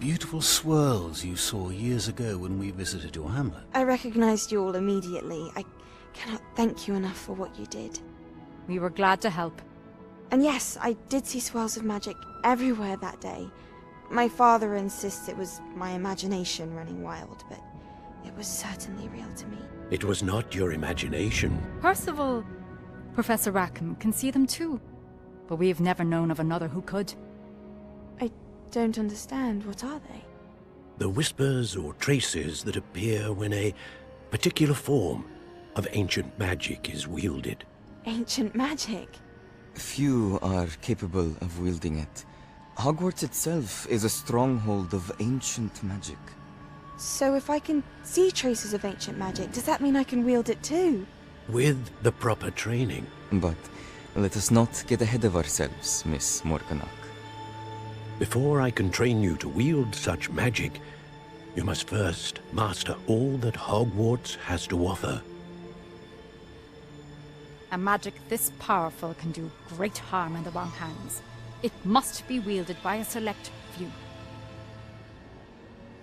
beautiful swirls you saw years ago when we visited your hamlet. I recognized you all immediately. I cannot thank you enough for what you did. We were glad to help. And yes, I did see swirls of magic everywhere that day. My father insists it was my imagination running wild, but it was certainly real to me. It was not your imagination. Percival, Professor Rackham can see them too. But we have never known of another who could. I don't understand. What are they? The whispers or traces that appear when a particular form of ancient magic is wielded. Ancient magic? Few are capable of wielding it. Hogwarts itself is a stronghold of ancient magic. So if I can see traces of ancient magic, does that mean I can wield it too? With the proper training. But let us not get ahead of ourselves, Miss Morganach. Before I can train you to wield such magic, you must first master all that Hogwarts has to offer. A magic this powerful can do great harm in the wrong hands. It must be wielded by a select few.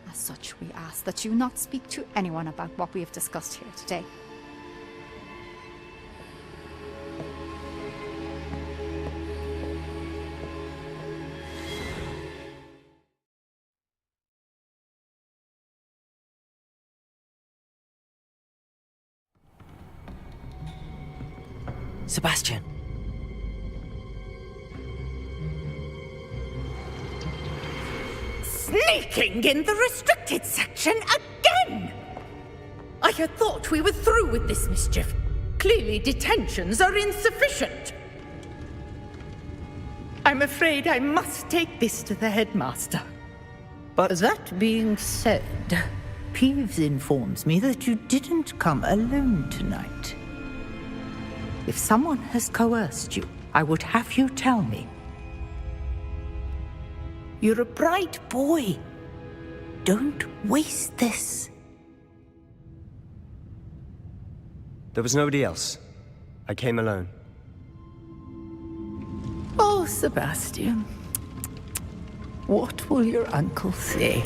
As such, we ask that you not speak to anyone about what we have discussed here today. Sebastian. Sneaking in the restricted section again! I had thought we were through with this mischief. Clearly detentions are insufficient. I'm afraid I must take this to the headmaster. But that being said, Peeves informs me that you didn't come alone tonight. If someone has coerced you, I would have you tell me. You're a bright boy. Don't waste this. There was nobody else. I came alone. Oh, Sebastian. What will your uncle say?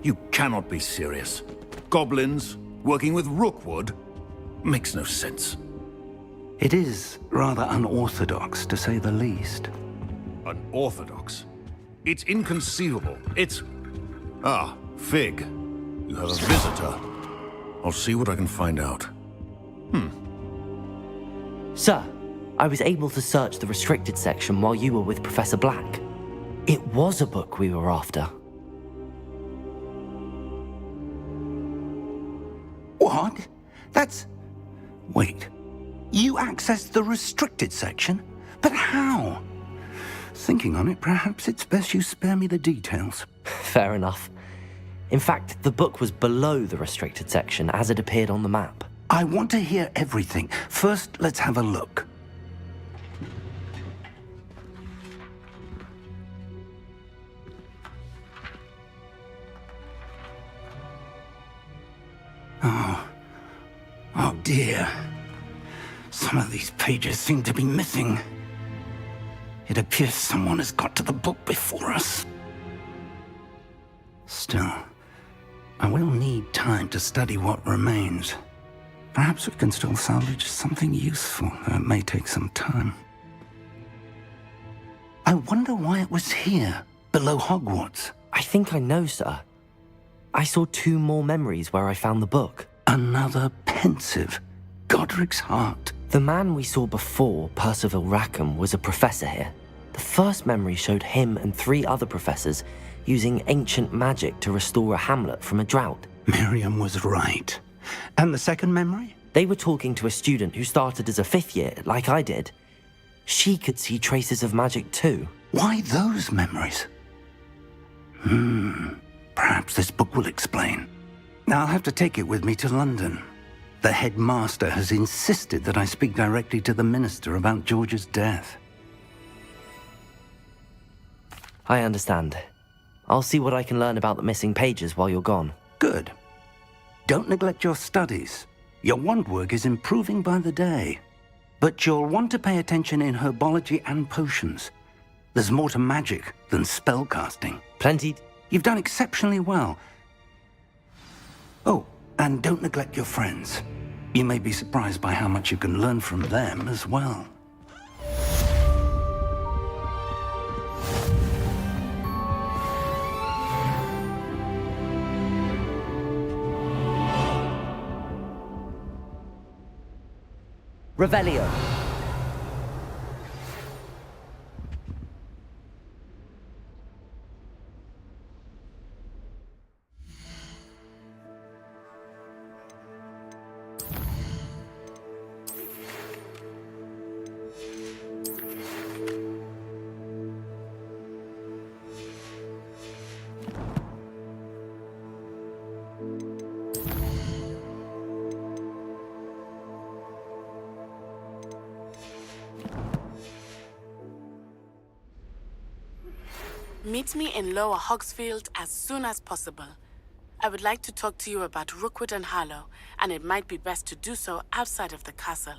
You cannot be serious. Goblins working with Rookwood? Makes no sense. It is rather unorthodox, to say the least. Unorthodox? It's inconceivable. It's... Ah, Fig. You have a visitor. I'll see what I can find out. Sir, I was able to search the restricted section while you were with Professor Black. It was a book we were after. What? That's... Wait. You accessed the restricted section? But how? Thinking on it, perhaps it's best you spare me the details. Fair enough. In fact, the book was below the restricted section as it appeared on the map. I want to hear everything. First, let's have a look. Oh dear. Some of these pages seem to be missing. It appears someone has got to the book before us. Still, I will need time to study what remains. Perhaps we can still salvage something useful, though it may take some time. I wonder why it was here, below Hogwarts. I think I know, sir. I saw 2 more memories where I found the book. Another pensive. Godric's heart. The man we saw before, Percival Rackham, was a professor here. The first memory showed him and 3 other professors using ancient magic to restore a hamlet from a drought. Miriam was right. And the second memory? They were talking to a student who started as a 5th year, like I did. She could see traces of magic too. Why those memories? Perhaps this book will explain. Now I'll have to take it with me to London. The headmaster has insisted that I speak directly to the minister about George's death. I understand. I'll see what I can learn about the missing pages while you're gone. Good. Don't neglect your studies. Your wand work is improving by the day. But you'll want to pay attention in herbology and potions. There's more to magic than spellcasting. Plenty. You've done exceptionally well. Oh, and don't neglect your friends. You may be surprised by how much you can learn from them as well. Revelio. Meet me in Lower Hogsfield as soon as possible. I would like to talk to you about Rookwood and Harlow, and it might be best to do so outside of the castle.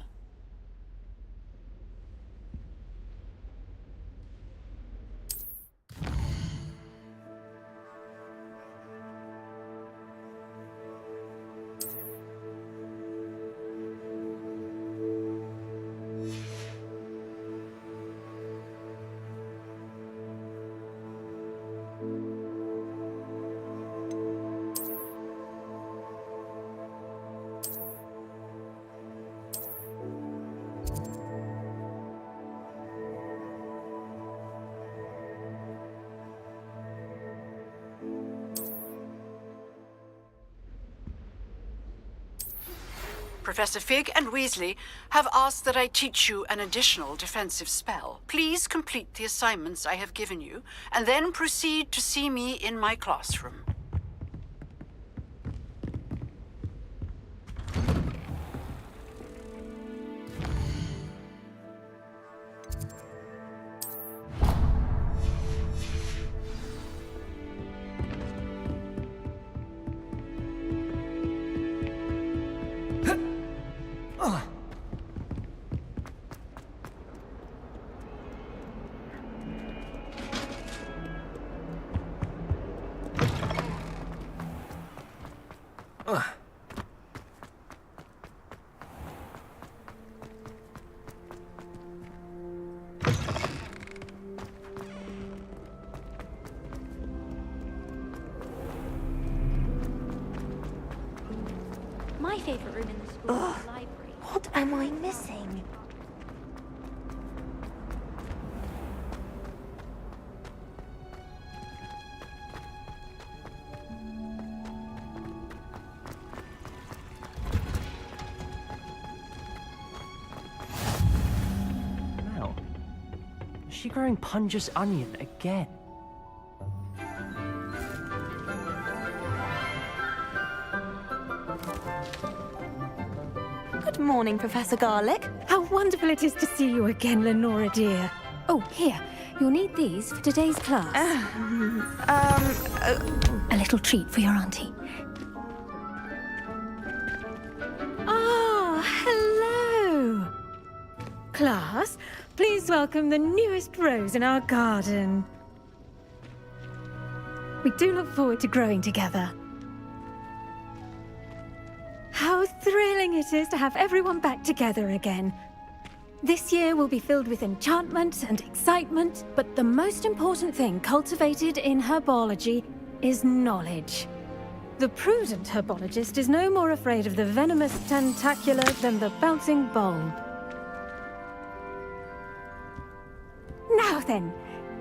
Professor Fig and Weasley have asked that I teach you an additional defensive spell. Please complete the assignments I have given you, and then proceed to see me in my classroom. My favorite room in the school is the library. What am I missing? Wow. Is she growing Punja's onion again? Good morning, Professor Garlick. How wonderful it is to see you again, Lenora dear. Oh, here. You'll need these for today's class. A little treat for your auntie. Ah, hello. Class, please welcome the newest rose in our garden. We do look forward to growing together. How thrilling it is to have everyone back together again. This year will be filled with enchantment and excitement, but the most important thing cultivated in herbology is knowledge. The prudent herbologist is no more afraid of the venomous tentacular than the bouncing bulb. Now then,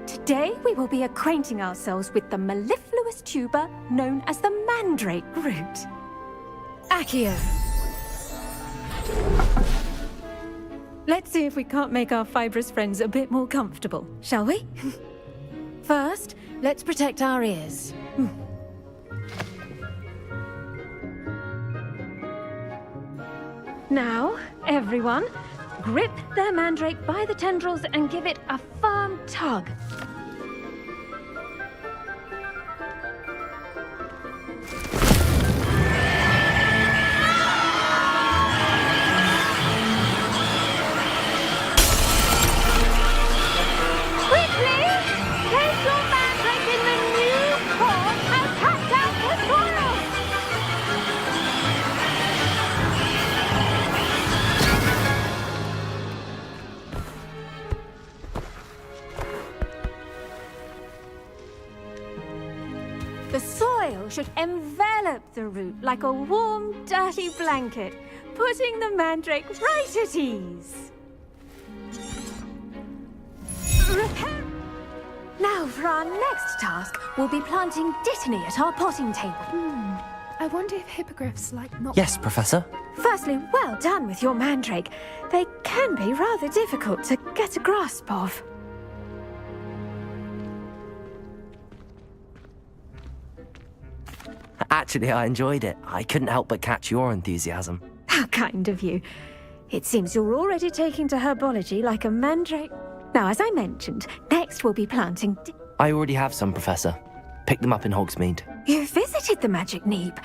today we will be acquainting ourselves with the mellifluous tuber known as the mandrake root. Accio. Let's see if we can't make our fibrous friends a bit more comfortable, shall we? First, let's protect our ears. Now, everyone, grip their mandrake by the tendrils and give it a firm tug. The soil should envelop the root like a warm, dirty blanket, putting the mandrake right at ease. Repair. Now for our next task, we'll be planting Dittany at our potting table. I wonder if hippogriffs like not... Yes, Professor. Firstly, well done with your mandrake. They can be rather difficult to get a grasp of. Actually, I enjoyed it. I couldn't help but catch your enthusiasm. How kind of you. It seems you're already taking to herbology like a mandrake. Now, as I mentioned, next we'll be planting... I already have some, Professor. Pick them up in Hogsmeade. You visited the Magic Neep.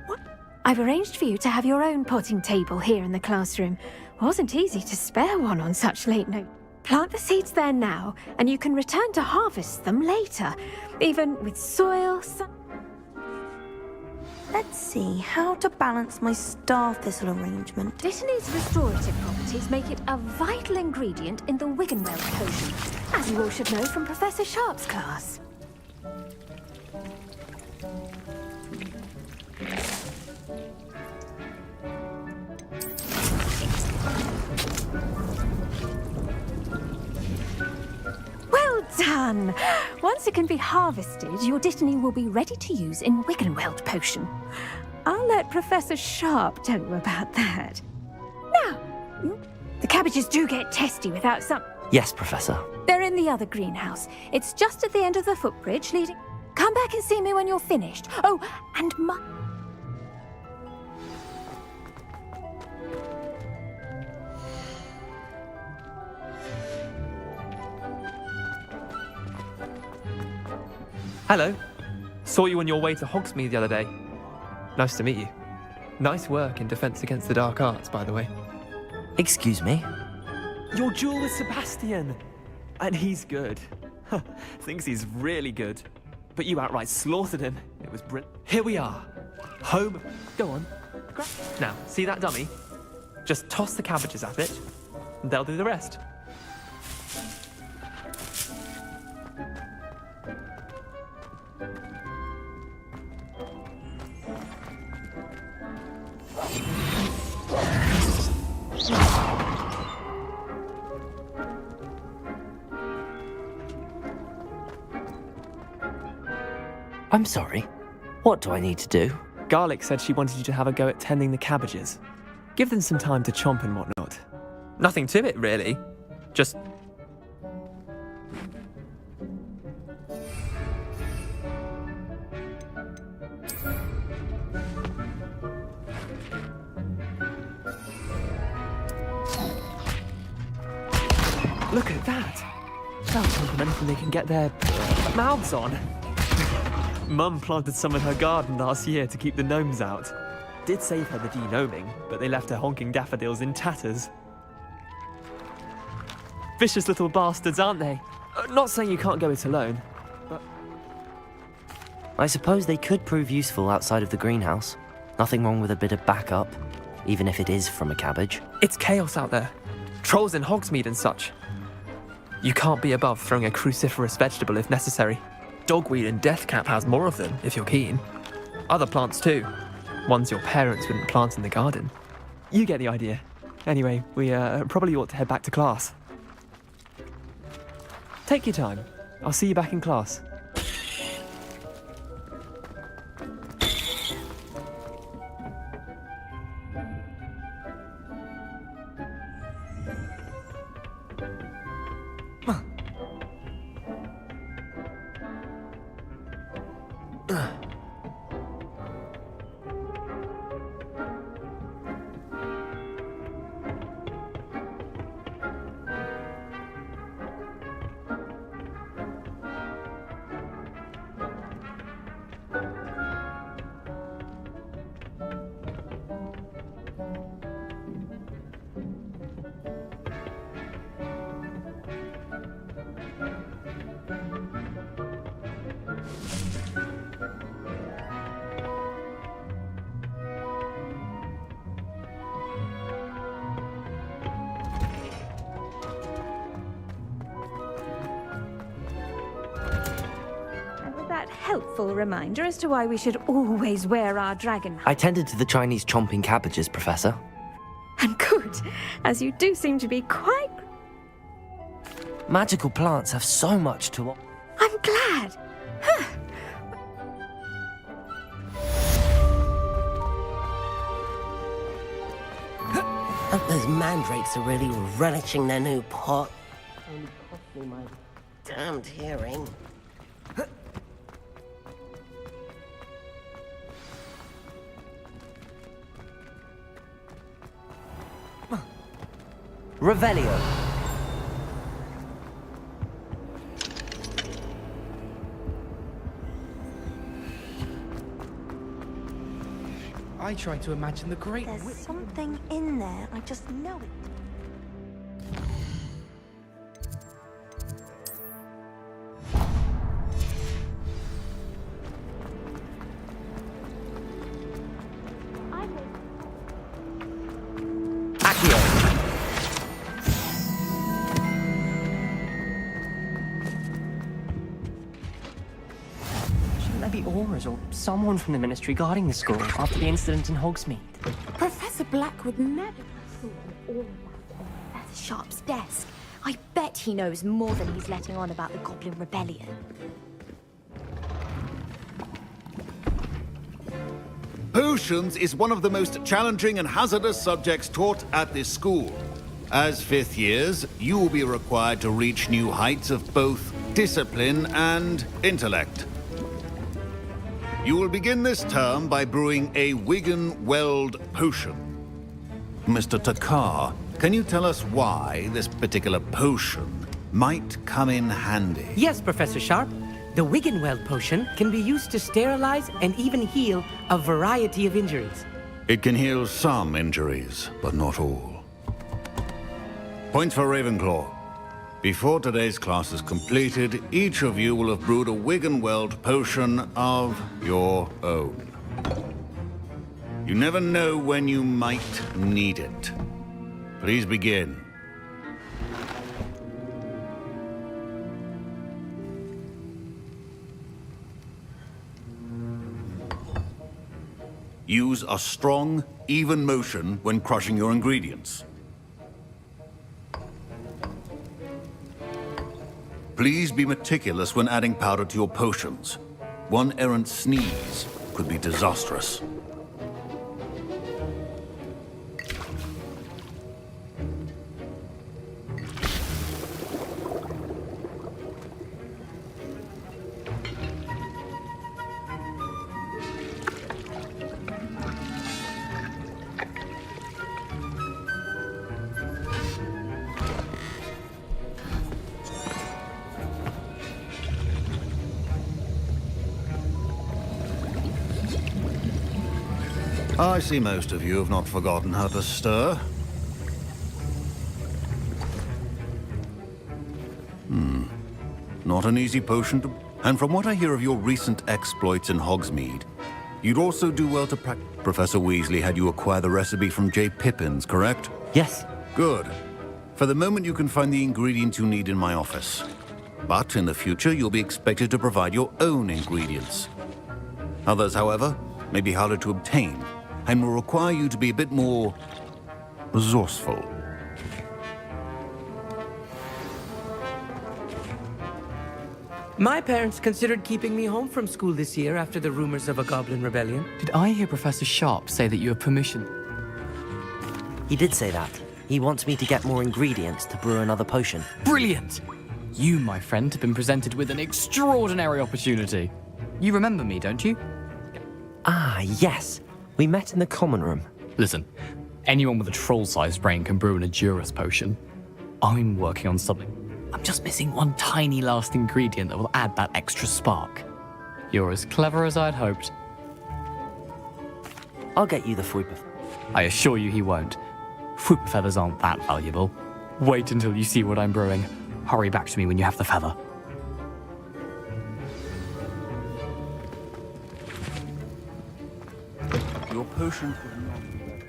What? I've arranged for you to have your own potting table here in the classroom. Wasn't easy to spare one on such late notice. Plant the seeds there now, and you can return to harvest them later, even with soil, sun... Let's see how to balance my star thistle arrangement. Dittany's restorative properties make it a vital ingredient in the Wiggenweld potion, as you all should know from Professor Sharp's class. Well done! Once it can be harvested, your Dittany will be ready to use in Wiggenweld potion. I'll let Professor Sharp tell you about that. Now, the cabbages do get testy without some... Yes, Professor. They're in the other greenhouse. It's just at the end of the footbridge leading... Come back and see me when you're finished. Oh, and Hello. Saw you on your way to Hogsmeade the other day. Nice to meet you. Nice work in Defense Against the Dark Arts, by the way. Excuse me? Your duel with Sebastian! And he's good. Thinks he's really good. But you outright slaughtered him. It was brilliant. Here we are. Home. Go on. Now, see that dummy? Just toss the cabbages at it, and they'll do the rest. I'm sorry. What do I need to do? Garlic said she wanted you to have a go at tending the cabbages. Give them some time to chomp and whatnot. Nothing to it, really. Just... Look at that! They'll chomp on anything they can get their mouths on. Mum planted some in her garden last year to keep the gnomes out. Did save her the de-gnoming, but they left her honking daffodils in tatters. Vicious little bastards, aren't they? Not saying you can't go it alone, but... I suppose they could prove useful outside of the greenhouse. Nothing wrong with a bit of backup, even if it is from a cabbage. It's chaos out there. Trolls in Hogsmeade and such. You can't be above throwing a cruciferous vegetable if necessary. Dogweed and deathcap has more of them, if you're keen. Other plants too. Ones your parents wouldn't plant in the garden. You get the idea. Anyway, we probably ought to head back to class. Take your time. I'll see you back in class. Helpful reminder as to why we should always wear our dragon. I tended to the Chinese chomping cabbages, Professor. And good, as you do seem to be quite... Magical plants have so much to... I'm glad. Huh. Hope those mandrakes are really relishing their new pot. Only cost me my damned hearing. Revelio. I try to imagine the great... There's something in there, I just know it. Shouldn't there be auras or someone from the Ministry guarding the school after the incident in Hogsmeade? Professor Black would never have thought of all of that on Professor Sharp's desk. I bet he knows more than he's letting on about the Goblin Rebellion. Potions is one of the most challenging and hazardous subjects taught at this school. As fifth years, you will be required to reach new heights of both discipline and intellect. You will begin this term by brewing a Wigan-Weld potion. Mr. Takar, can you tell us why this particular potion might come in handy? Yes, Professor Sharp. The Wigan-Weld potion can be used to sterilize and even heal a variety of injuries. It can heal some injuries, but not all. Points for Ravenclaw. Before today's class is completed, each of you will have brewed a Wigan-Weld potion of your own. You never know when you might need it. Please begin. Use a strong, even motion when crushing your ingredients. Please be meticulous when adding powder to your potions. One errant sneeze could be disastrous. I see most of you have not forgotten how to stir. Not an easy potion to... And from what I hear of your recent exploits in Hogsmeade, you'd also do well to practice... Professor Weasley had you acquire the recipe from J. Pippin's, correct? Yes. Good. For the moment, you can find the ingredients you need in my office. But in the future, you'll be expected to provide your own ingredients. Others, however, may be harder to obtain, and will require you to be a bit more resourceful. My parents considered keeping me home from school this year after the rumors of a Goblin Rebellion. Did I hear Professor Sharp say that you have permission? He did say that. He wants me to get more ingredients to brew another potion. Brilliant! You, my friend, have been presented with an extraordinary opportunity. You remember me, don't you? Ah, yes. We met in the common room. Listen, anyone with a troll-sized brain can brew an Adurus potion. I'm working on something. I'm just missing one tiny last ingredient that will add that extra spark. You're as clever as I'd hoped. I'll get you the fruit. I assure you he won't. Fruit feathers aren't that valuable. Wait until you see what I'm brewing. Hurry back to me when you have the feather. Your potion will not be ready.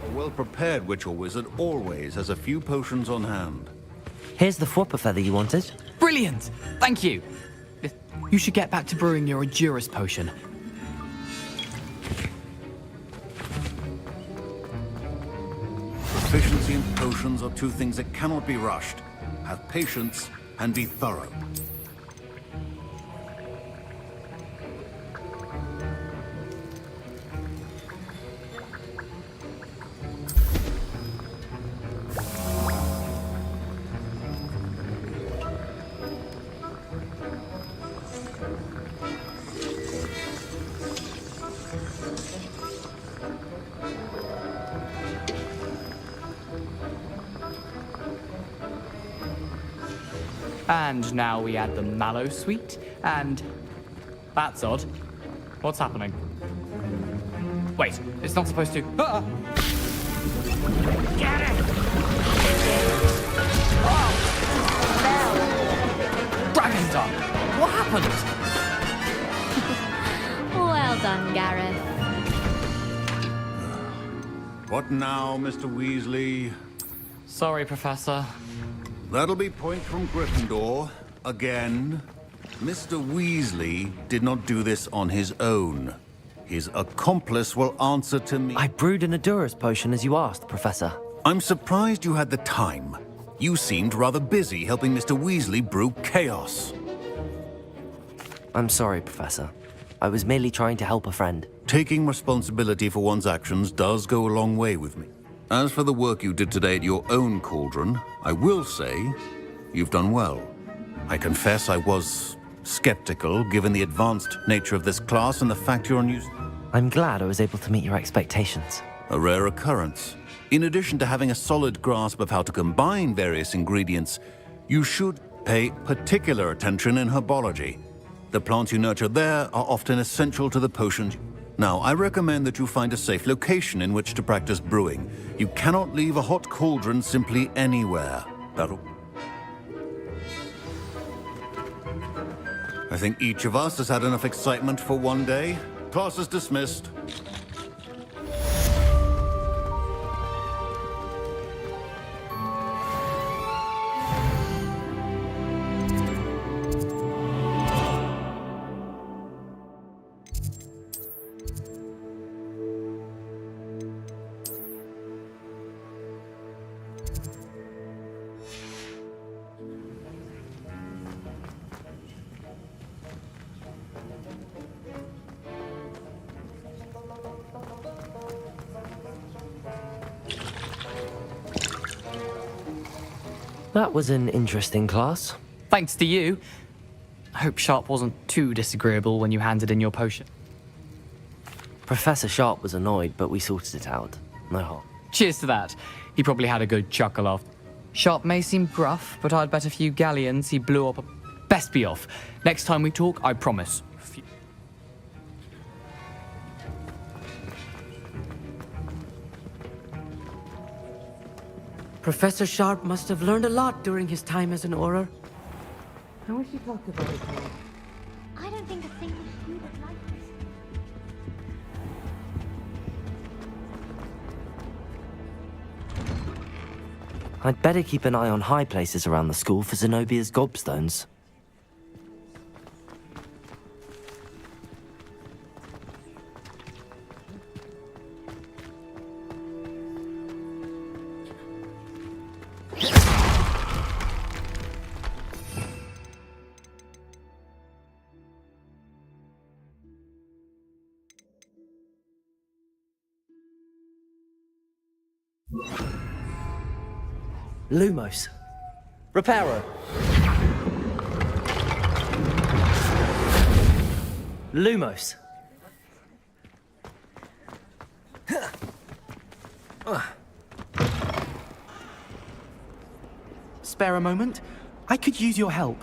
A well-prepared witch or wizard always has a few potions on hand. Here's the Fwooper feather you wanted. Brilliant! Thank you! You should get back to brewing your Adurus potion. Proficiency and potions are two things that cannot be rushed. Have patience and be thorough. And now we add the mallow sweet, and... That's odd. What's happening? Wait, it's not supposed to... Ah! Get it! Oh! Dragon's done! What happened? Well done, Gareth. What now, Mr. Weasley? Sorry, Professor. That'll be point from Gryffindor. Again. Mr. Weasley did not do this on his own. His accomplice will answer to me. I brewed an Adurus potion as you asked, Professor. I'm surprised you had the time. You seemed rather busy helping Mr. Weasley brew chaos. I'm sorry, Professor. I was merely trying to help a friend. Taking responsibility for one's actions does go a long way with me. As for the work you did today at your own cauldron, I will say you've done well. I confess I was skeptical, given the advanced nature of this class and the fact you're unused. I'm glad I was able to meet your expectations. A rare occurrence. In addition to having a solid grasp of how to combine various ingredients, you should pay particular attention in herbology. The plants you nurture there are often essential to the potions. Now, I recommend that you find a safe location in which to practice brewing. You cannot leave a hot cauldron simply anywhere. I think each of us has had enough excitement for one day. Class is dismissed. That was an interesting class. Thanks to you. I hope Sharp wasn't too disagreeable when you handed in your potion. Professor Sharp was annoyed, but we sorted it out. No harm. Cheers to that. He probably had a good chuckle after. Sharp may seem gruff, but I'd bet a few galleons he blew up a... Best be off. Next time we talk, I promise. Professor Sharp must have learned a lot during his time as an Auror. I wish he talked about it more. I don't think a single student likes this. I'd better keep an eye on high places around the school for Zenobia's gobstones. Lumos. Reparo. Lumos. Spare a moment? I could use your help.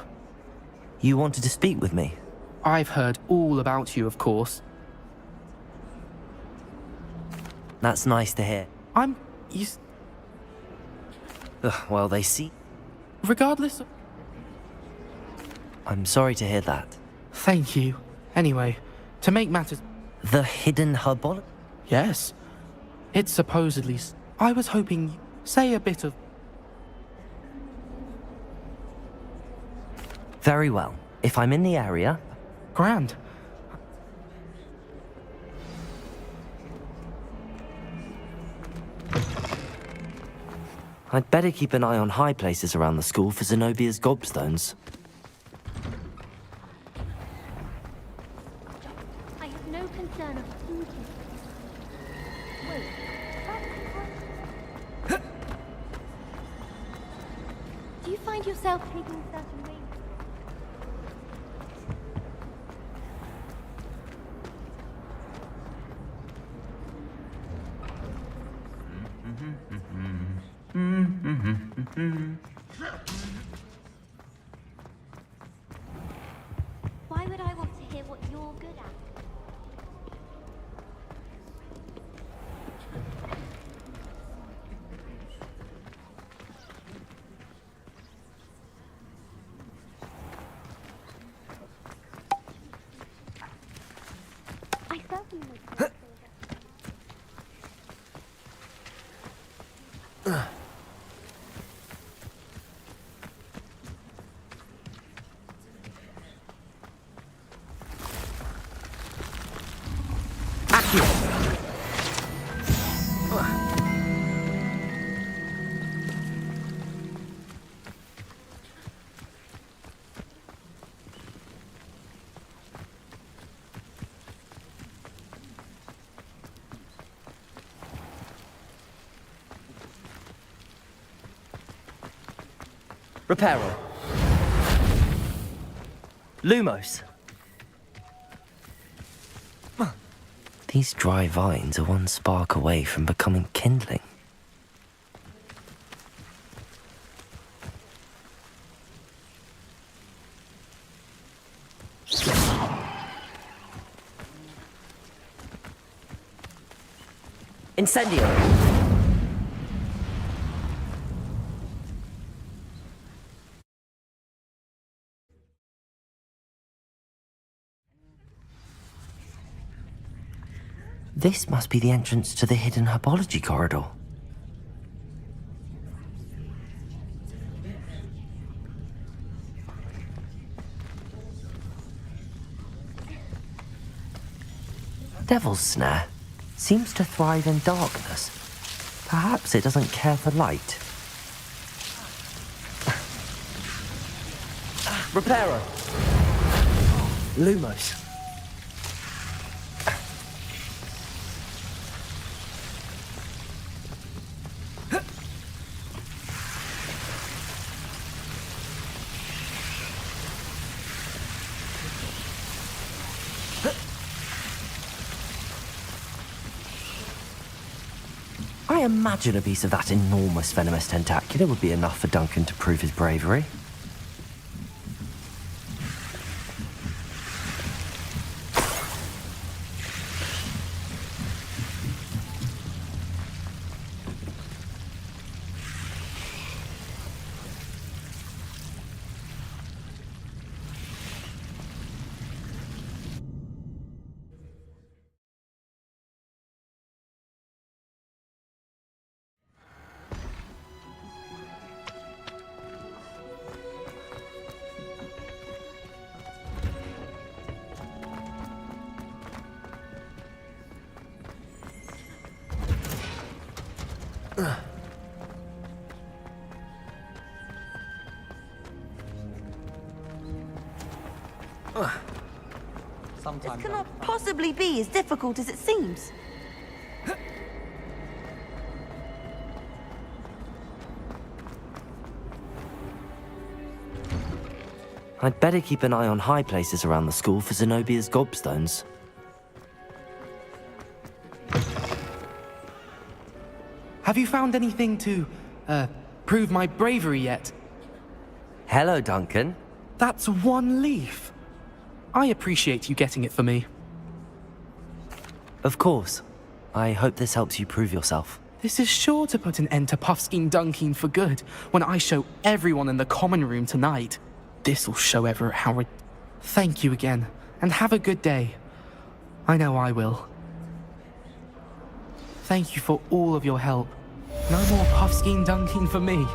You wanted to speak with me? I've heard all about you, of course. That's nice to hear. Well, they see... Regardless... I'm sorry to hear that. Thank you. Anyway, to make matters... The hidden herbology? Yes. It's supposedly... I was hoping... Say a bit of... Very well. If I'm in the area... Grand. I'd better keep an eye on high places around the school for Zenobia's gobstones. I have no concern of food. Wait, do you find yourself taking certain ways? Reparo. Lumos. These dry vines are one spark away from becoming kindling. Incendio! This must be the entrance to the hidden herbology corridor. Devil's Snare seems to thrive in darkness. Perhaps it doesn't care for light. Reparo. Lumos. I imagine a piece of that enormous venomous tentacular would be enough for Duncan to prove his bravery. This cannot possibly be as difficult as it seems. I'd better keep an eye on high places around the school for Zenobia's gobstones. Have you found anything to, prove my bravery yet? Hello, Duncan. That's one leaf. I appreciate you getting it for me. Of course. I hope this helps you prove yourself. This is sure to put an end to Puffskein Dunkeen for good when I show everyone in the common room tonight. This'll show Everett how... Thank you again, and have a good day. I know I will. Thank you for all of your help. No more Puffskein Dunkeen for me.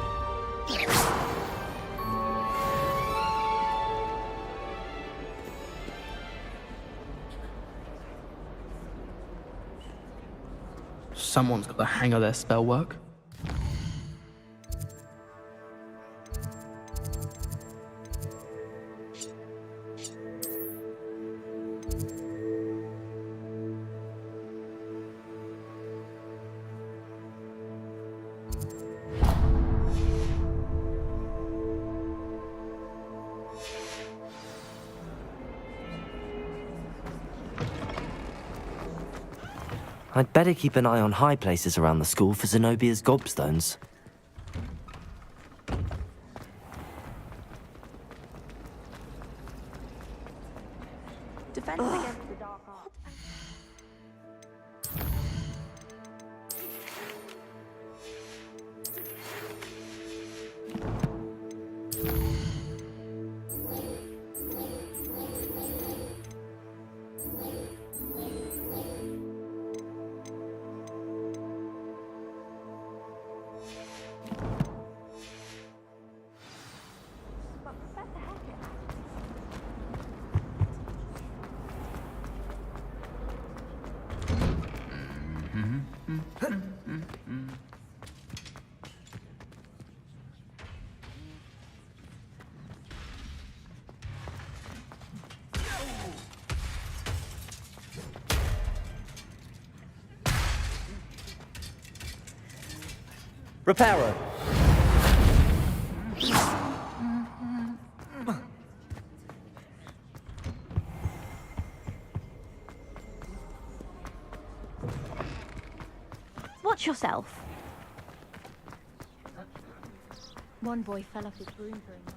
Someone's got the hang of their spell work. I'd better keep an eye on high places around the school for Zenobia's gobstones. Defending against the Reparo. Watch yourself. One boy fell off his broom for a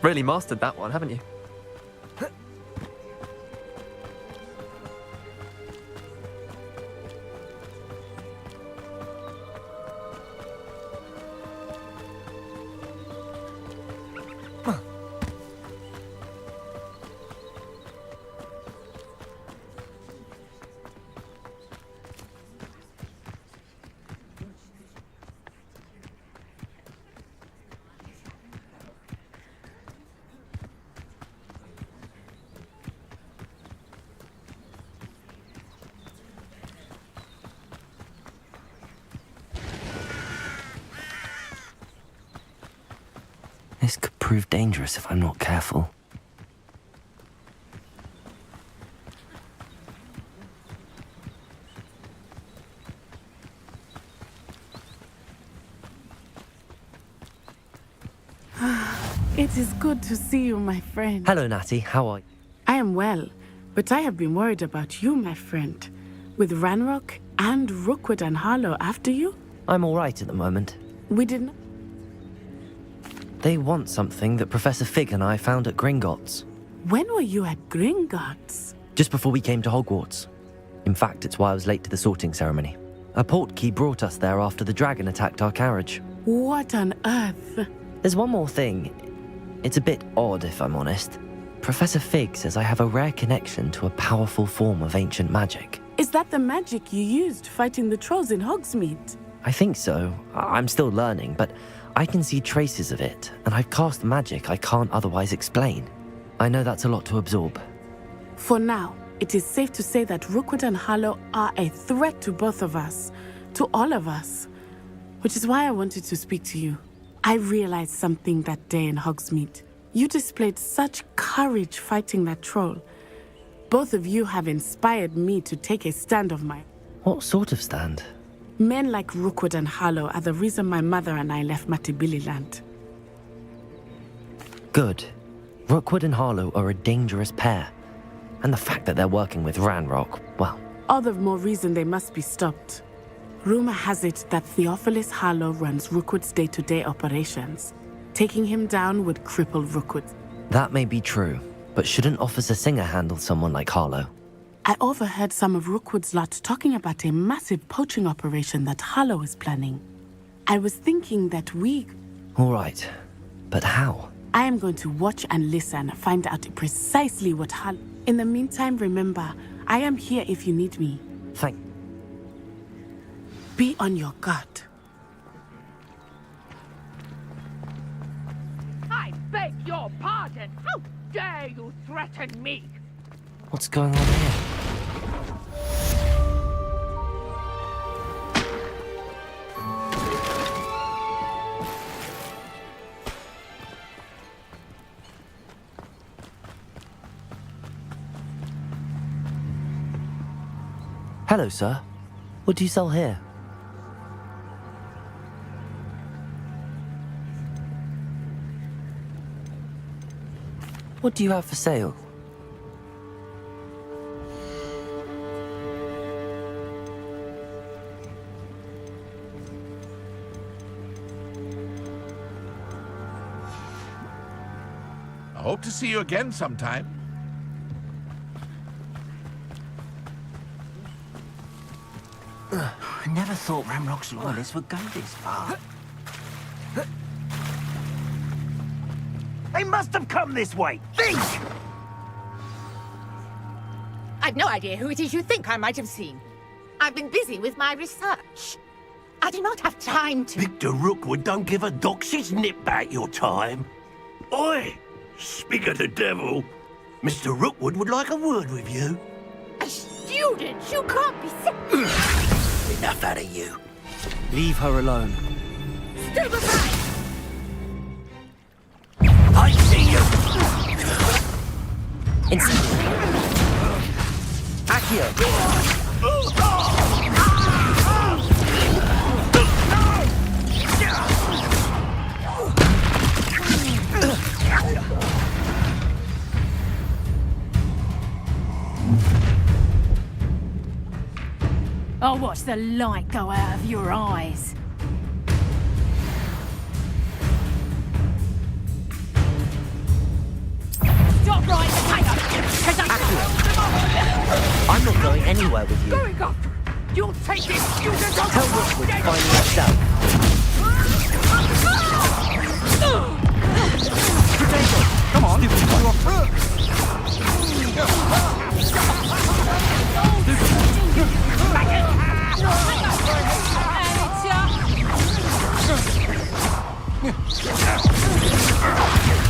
Really mastered that one, haven't you? This could prove dangerous if I'm not careful. It is good to see you, my friend. Hello, Natty. How are you? I am well, but I have been worried about you, my friend. With Ranrock and Rookwood and Harlow after you? I'm all right at the moment. We did not... They want something that Professor Fig and I found at Gringotts. When were you at Gringotts? Just before we came to Hogwarts. In fact, it's why I was late to the sorting ceremony. A portkey brought us there after the dragon attacked our carriage. What on earth? There's one more thing. It's a bit odd, if I'm honest. Professor Fig says I have a rare connection to a powerful form of ancient magic. Is that the magic you used fighting the trolls in Hogsmeade? I think so. I'm still learning, but I can see traces of it, and I've cast magic I can't otherwise explain. I know that's a lot to absorb. For now, it is safe to say that Rookwood and Harlow are a threat to both of us, to all of us, which is why I wanted to speak to you. I realized something that day in Hogsmeade. You displayed such courage fighting that troll. Both of you have inspired me to take a stand of my... What sort of stand? Men like Rookwood and Harlow are the reason my mother and I left Matabeleland. Good. Rookwood and Harlow are a dangerous pair. And the fact that they're working with Ranrock, well... All the more reason they must be stopped. Rumor has it that Theophilus Harlow runs Rookwood's day-to-day operations. Taking him down would cripple Rookwood. That may be true, but shouldn't Officer Singer handle someone like Harlow? I overheard some of Rookwood's lot talking about a massive poaching operation that Harlow is planning. I was thinking that we... All right, but how? I am going to watch and listen, find out precisely what Harlow... In the meantime, remember, I am here if you need me. Thank... Be on your guard. I beg your pardon! How dare you threaten me? What's going on here? Hello, sir. What do you sell here? What do you have for sale? I hope to see you again sometime. I never thought Ramrock's loyalists would go this far. They must have come this way! Think! I've no idea who it is you think I might have seen. I've been busy with my research. I do not have time to... Victor Rookwood don't give a doxy's nip back your time. Oi! Speak of the devil. Mr. Rookwood would like a word with you. A student? You can't be sick. Enough out of you. Leave her alone. Stupefy! I see you! I'll watch the light go out of your eyes. Stop right the tiger! I'm not going anywhere with you. Going after it. You'll take this student on Tell Rookwood to find me yourself. Come on.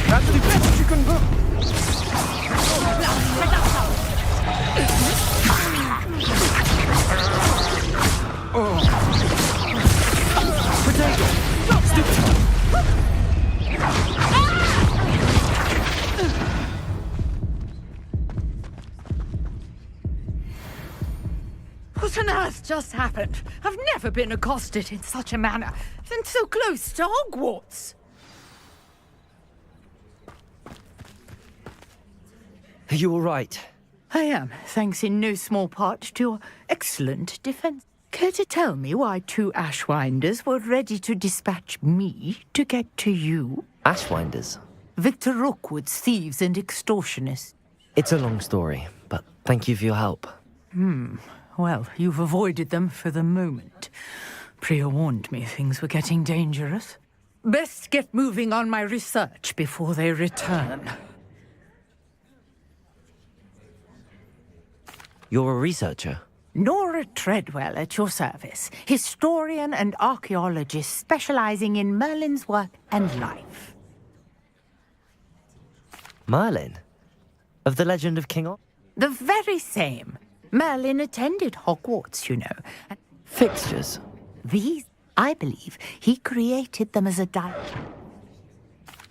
That's the best you can do. Potato! Stupid! What on earth just happened? I've never been accosted in such a manner, and so close to Hogwarts. Are you all right? I am, thanks in no small part to your excellent defense. Care to tell me why 2 Ashwinders were ready to dispatch me to get to you? Ashwinders? Victor Rookwood's thieves and extortionists. It's a long story, but thank you for your help. Well, you've avoided them for the moment. Priya warned me things were getting dangerous. Best get moving on my research before they return. You're a researcher? Nora Treadwell at your service, historian and archaeologist specializing in Merlin's work and life. Merlin? Of the legend of King Arthur? The very same. Merlin attended Hogwarts, you know. Fixtures? These, I believe, he created them as a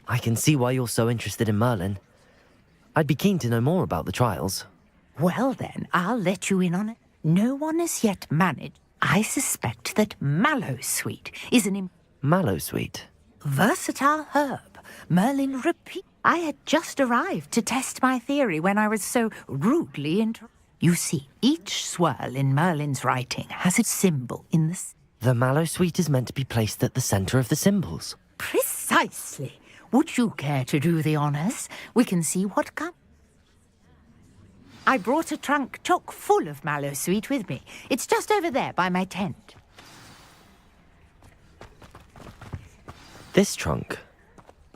I can see why you're so interested in Merlin. I'd be keen to know more about the trials. Well then, I'll let you in on it. No one has yet managed. I suspect that Mallowsweet is an Mallowsweet? versatile herb. Merlin repeat. I had just arrived to test my theory when I was so rudely interrupted. You see, each swirl in Merlin's writing has a symbol in the... The Mallowsweet is meant to be placed at the center of the symbols. Precisely. Would you care to do the honors? We can see what comes. I brought a trunk chock full of Mallowsweet with me. It's just over there by my tent. This trunk?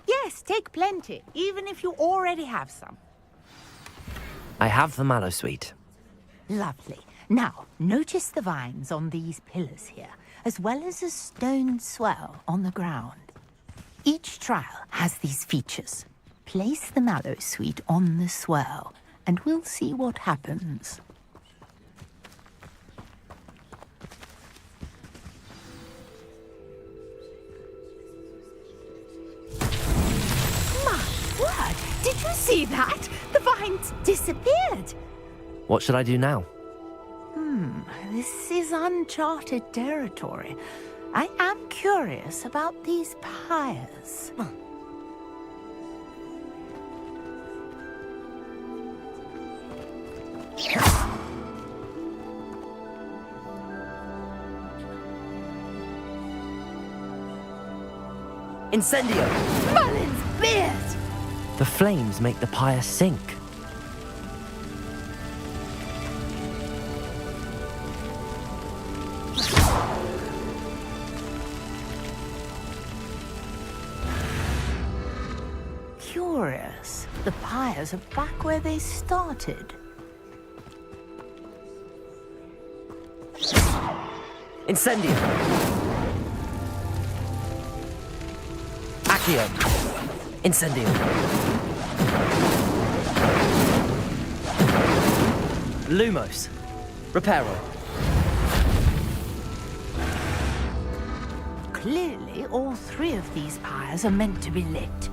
Yes, take plenty, even if you already have some. I have the Mallowsweet. Lovely. Now, notice the vines on these pillars here, as well as a stone swell on the ground. Each trial has these features. Place the Mallowsweet on the swell, and we'll see what happens. My word! Did you see that? The vines disappeared. What should I do now? This is uncharted territory. I am curious about these pyres. Incendio! Merlin's beard! The flames make the pyre sink. Curious. The pyres are back where they started. Incendio! Accio! Incendio! Lumos! Reparo! Clearly, all three of these pyres are meant to be lit.